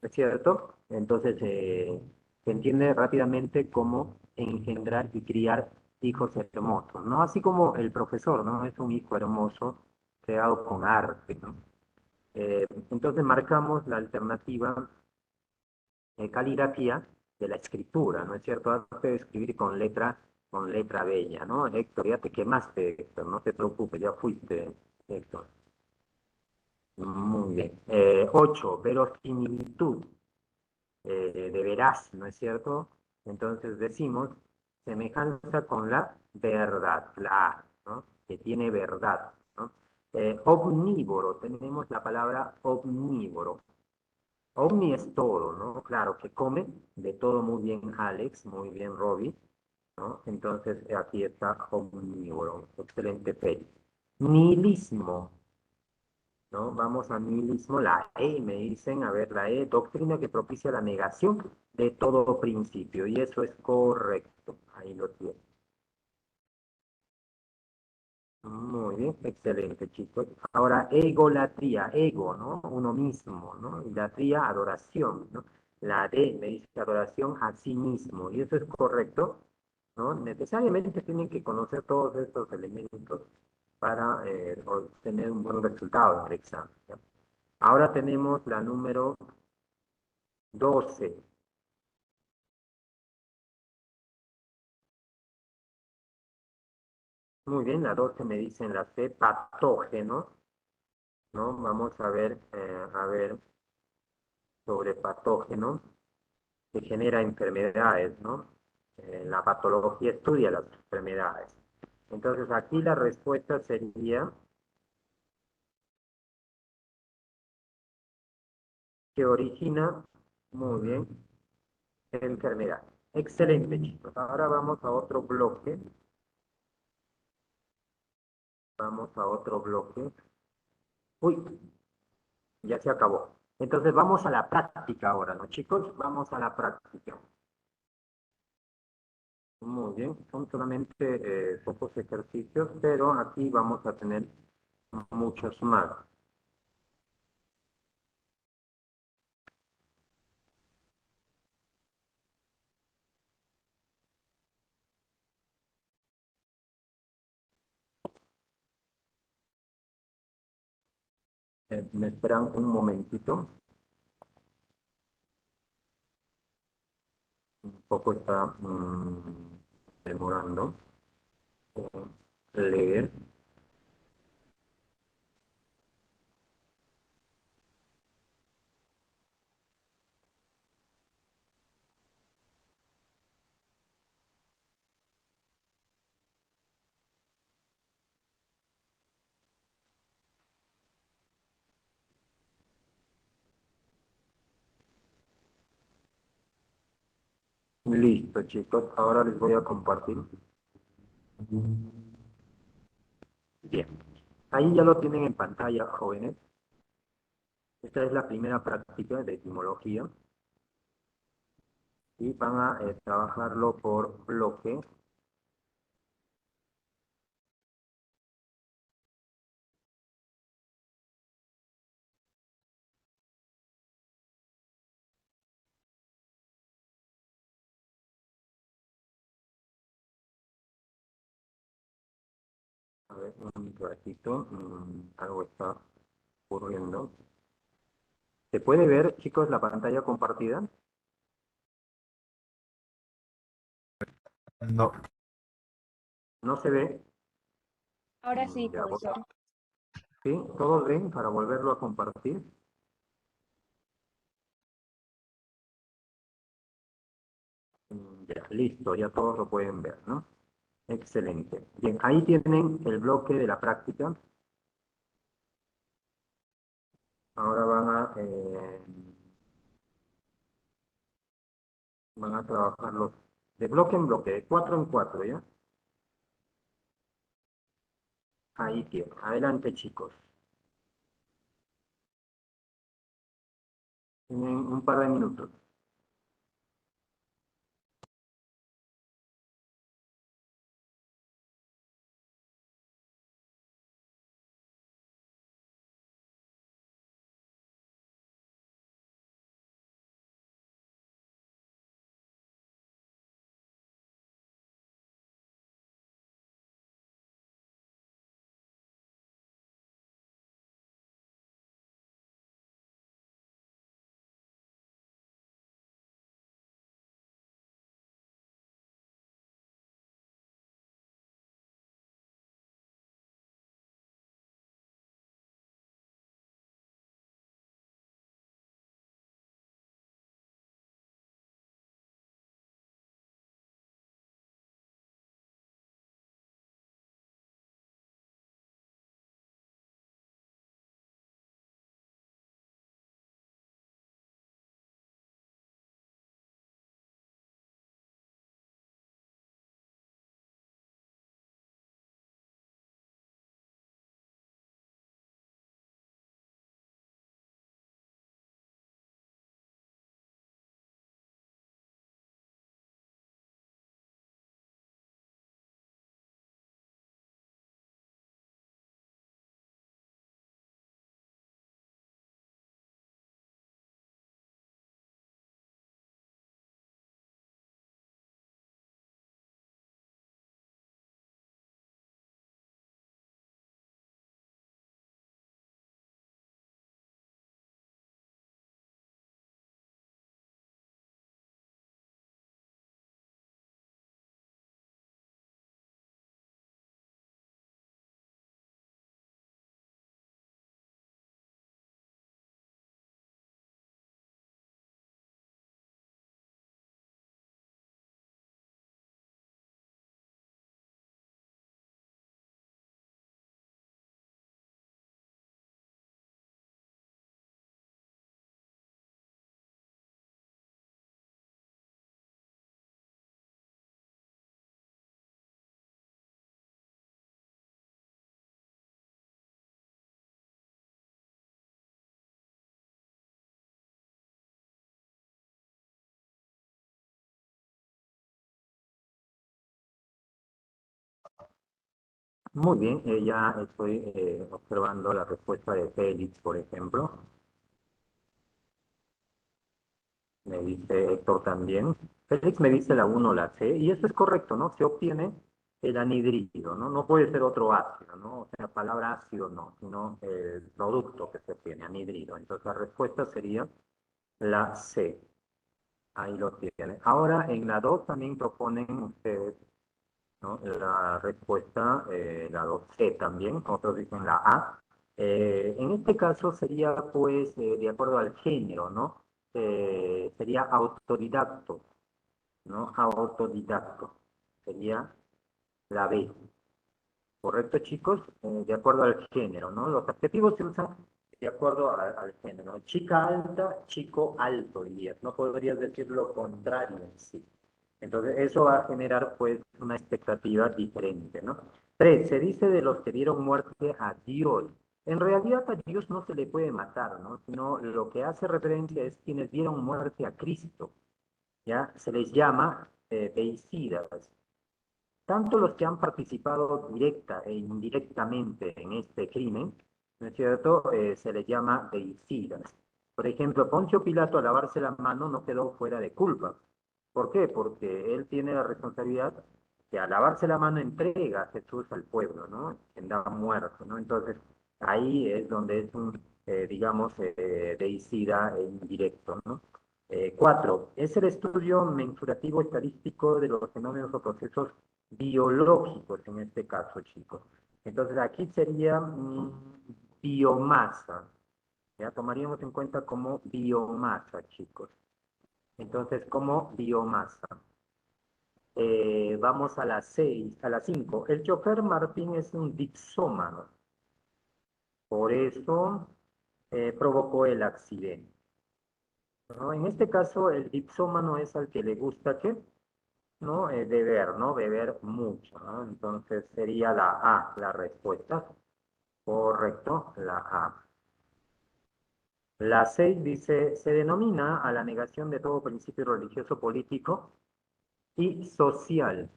¿es cierto? Entonces, se entiende rápidamente cómo engendrar y criar hijos hermosos, ¿no? Así como el profesor, ¿no? Es un hijo hermoso creado con arte, ¿no? Entonces marcamos la alternativa caligrafía de la escritura, ¿no es cierto? Arte de escribir con letra bella, ¿no? Héctor, ya te quemaste, Héctor, no te preocupes, ya fuiste, Héctor. Muy bien. 8, verosimilitud, de veraz, ¿no es cierto? Entonces decimos semejanza con la verdad, la A, ¿no? Que tiene verdad, ¿no? Omnívoro, tenemos la palabra omnívoro. Omni es todo, ¿no? Claro, que come de todo. Muy bien, Alex, muy bien, Robbie, ¿no? Entonces, aquí está omnívoro. Excelente, Félix. Nihilismo, ¿no? Vamos a nihilismo, la E, me dicen, a ver, la E, doctrina que propicia la negación de todo principio, y eso es correcto. Ahí lo tiene. Muy bien, excelente, chicos. Ahora, egolatría, ego, ¿no? Uno mismo, ¿no? Y latría, adoración, ¿no? La D me dice adoración a sí mismo, y eso es correcto, ¿no? Necesariamente tienen que conocer todos estos elementos para obtener un buen resultado en el examen, ¿ya? Ahora tenemos la número 12. Muy bien, la 12 me dicen la C, patógeno, ¿no? Vamos a ver sobre patógeno que genera enfermedades, ¿no? La patología estudia las enfermedades. Entonces aquí la respuesta sería que origina, muy bien, enfermedad. Excelente, chicos. Ahora vamos a otro bloque. Vamos a otro bloque. Uy, ya se acabó. Entonces vamos a la práctica ahora, ¿no, chicos? Vamos a la práctica. Muy bien, son solamente pocos ejercicios, pero aquí vamos a tener muchos más. Me esperan un momentito, un poco está demorando. Leer. Listo, chicos. Ahora les voy a compartir. Bien. Ahí ya lo tienen en pantalla, jóvenes. Esta es la primera práctica de etimología. Y van a trabajarlo por bloque. A ver, un ratito. Algo está ocurriendo. ¿Se puede ver, chicos, la pantalla compartida? No, ¿No se ve? Ahora sí, Ya, profesor. ¿sí? ¿Todos ven para volverlo a compartir? Ya, listo, ya todos lo pueden ver, ¿no? Excelente. Bien, ahí tienen el bloque de la práctica. Ahora van a trabajarlos de bloque en bloque, de cuatro en cuatro, ¿ya? Ahí tienen. Adelante, chicos. Tienen un par de minutos. Muy bien, ya estoy observando la respuesta de Félix, por ejemplo. Me dice Héctor también. Félix me dice la 1 la C, y eso es correcto, ¿no? Se obtiene el anhidrido, ¿no? No puede ser otro ácido, ¿no? O sea, palabra ácido no, sino el producto que se obtiene, anhidrido. Entonces la respuesta sería la C. Ahí lo tiene. Ahora en la 2 también proponen ustedes, ¿no? La respuesta, la 2C también, otros dicen la A. En este caso sería, pues, de acuerdo al género, ¿no? Sería autodidacto, ¿no? Autodidacto. Sería la B. ¿Correcto, chicos? De acuerdo al género, ¿no? Los adjetivos se usan de acuerdo al género. Chica alta, chico alto, dirías. No podrías decir lo contrario en sí. Entonces, eso va a generar, pues, una expectativa diferente, ¿no? 3. Se dice de los que dieron muerte a Dios. En realidad a Dios no se le puede matar, ¿no? Sino lo que hace referencia es quienes dieron muerte a Cristo, ¿ya? Se les llama deicidas. Tanto los que han participado directa e indirectamente en este crimen, ¿no es cierto?, se les llama deicidas. Por ejemplo, Poncio Pilato al lavarse la mano no quedó fuera de culpa. ¿Por qué? Porque él tiene la responsabilidad que al lavarse la mano entrega a Jesús al pueblo, ¿no? Quien da muerto, ¿no? Entonces, ahí es donde es un, digamos, deicida e indirecto, ¿no? 4. Es el estudio mensurativo estadístico de los fenómenos o procesos biológicos en este caso, chicos. Entonces aquí sería biomasa. Ya tomaríamos en cuenta como biomasa, chicos. Entonces, como biomasa. Vamos a las 6, a las 5. El chofer Martín es un dipsómano. Por eso provocó el accidente, ¿no? En este caso, el dipsómano es al que le gusta, ¿qué? ¿No? Beber, ¿no? Beber mucho, ¿no? Entonces sería la A, la respuesta. Correcto, la A. La 6 dice, se denomina a la negación de todo principio religioso, político y social.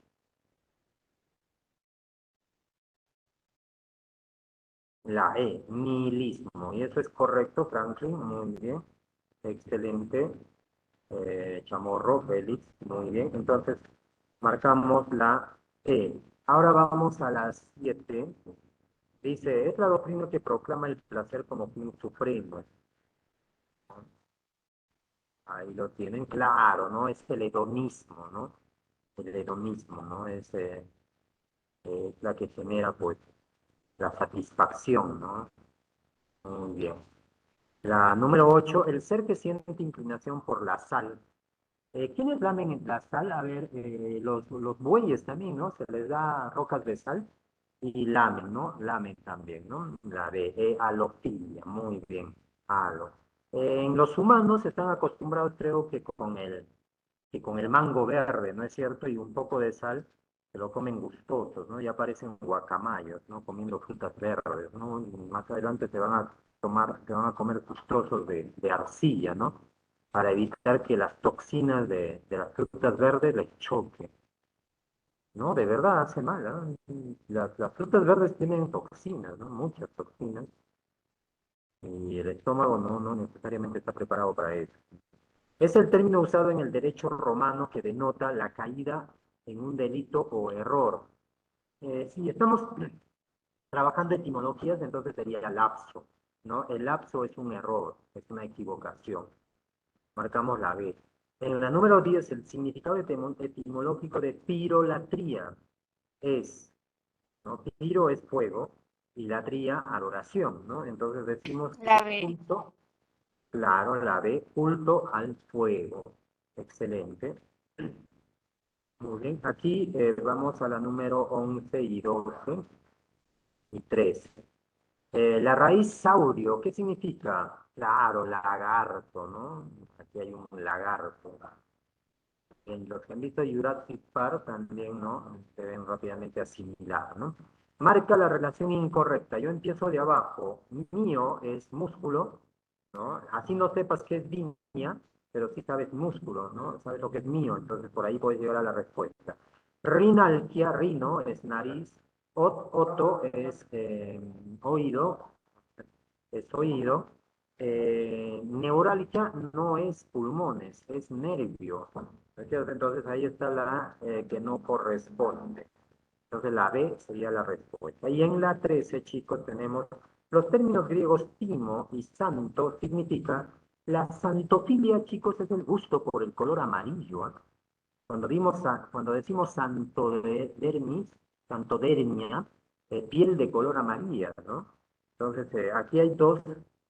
La E, nihilismo. Y eso es correcto, Franklin, muy bien. Excelente. Chamorro, Félix, muy bien. Entonces, marcamos la E. Ahora vamos a las 7. Dice, es la doctrina que proclama el placer como fin supremo. Ahí lo tienen claro, ¿no? Es el hedonismo, ¿no? El hedonismo, ¿no? Es la que genera, pues, la satisfacción, ¿no? Muy bien. La número 8, el ser que siente inclinación por la sal. ¿Quiénes lamen en la sal? A ver, los bueyes también, ¿no? Se les da rocas de sal y lamen, ¿no? Lamen también, ¿no? La de alofilia, muy bien, alo. En los humanos están acostumbrados, creo que con el mango verde, ¿no es cierto? Y un poco de sal, se lo comen gustosos, ¿no? Ya parecen guacamayos, ¿no? Comiendo frutas verdes, ¿no? Y más adelante se van a comer sus trozos de arcilla, ¿no? Para evitar que las toxinas de las frutas verdes les choquen, ¿no? De verdad hace mal, ¿no? Las frutas verdes tienen toxinas, ¿no? Muchas toxinas, y el estómago no necesariamente está preparado para eso. Es el término usado en el derecho romano que denota la caída en un delito o error. Si estamos trabajando etimologías, entonces sería lapso, ¿no? El lapso es un error, es una equivocación. Marcamos la B. En la número 10, el significado etimológico de pirolatría es, ¿no? Piro es fuego y latría adoración, ¿no? Entonces decimos que La es B. culto, claro, la B, culto al fuego. Excelente. Muy bien, aquí vamos a la número 11 y 12 y 13. La raíz saurio, ¿qué significa? Claro, lagarto, ¿no? Aquí hay un lagarto. En los que han visto Jurassic Park también, ¿no? Se ven rápidamente asimilar, ¿no? Marca la relación incorrecta. Yo empiezo de abajo. Mío es músculo, ¿no? Así no sepas qué es viña, pero sí sabes músculo, ¿no? Sabes lo que es mío, entonces por ahí puedes llegar a la respuesta. Rinalgia, rino, es nariz, Oto es oído, es oído. Neurálgica no es pulmones, es nervio. Entonces ahí está la que no corresponde. Entonces la B sería la respuesta. Y en la 13, chicos, tenemos los términos griegos timo y santo, significa la santofilia, chicos, es el gusto por el color amarillo. ¿Ah? Cuando decimos santodermis, santodermia, piel de color amarilla, ¿no? Entonces, aquí hay dos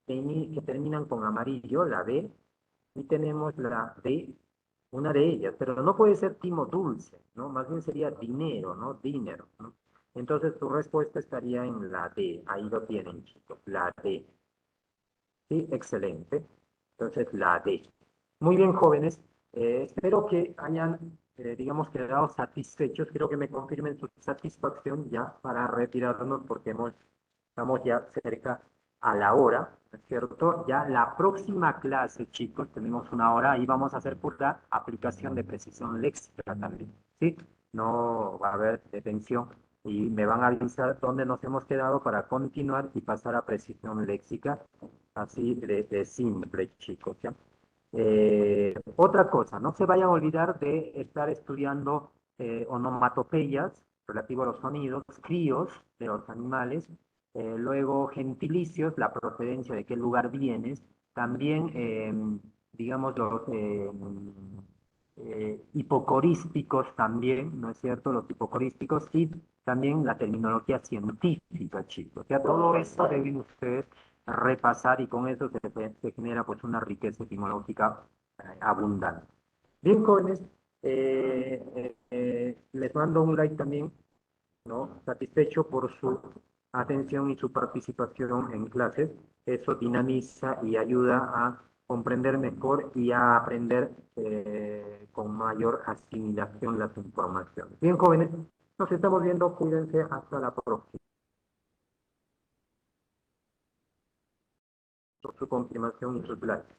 que terminan con amarillo, la B, y tenemos la D, una de ellas, pero no puede ser timo dulce, ¿no? Más bien sería dinero, ¿no? Dinero, ¿no? Entonces, tu respuesta estaría en la D, ahí lo tienen, chicos, la D. Sí, excelente. Entonces, la D. Muy bien, jóvenes. Espero que hayan, digamos, quedado satisfechos. Quiero que me confirmen su satisfacción ya para retirarnos porque estamos ya cerca a la hora, ¿no es cierto? Ya la próxima clase, chicos, tenemos una hora y vamos a hacer pura aplicación de precisión léxica también, ¿sí? No va a haber detención y me van a avisar dónde nos hemos quedado para continuar y pasar a precisión léxica, así de simple, chicos, ¿ya? Otra cosa, no se vayan a olvidar de estar estudiando onomatopeyas relativo a los sonidos, críos de los animales, luego gentilicios, la procedencia de qué lugar vienes, también, digamos, los hipocorísticos también, ¿no es cierto? Los hipocorísticos y también la terminología científica, chicos. Ya todo esto deben ustedes repasar y con eso se genera pues una riqueza etimológica abundante. Bien, jóvenes, les mando un like también, ¿no? Satisfecho por su atención y su participación en clases. Eso dinamiza y ayuda a comprender mejor y a aprender con mayor asimilación las informaciones. Bien, jóvenes, nos estamos viendo. Cuídense. Hasta la próxima. Por su confirmación y sus likes.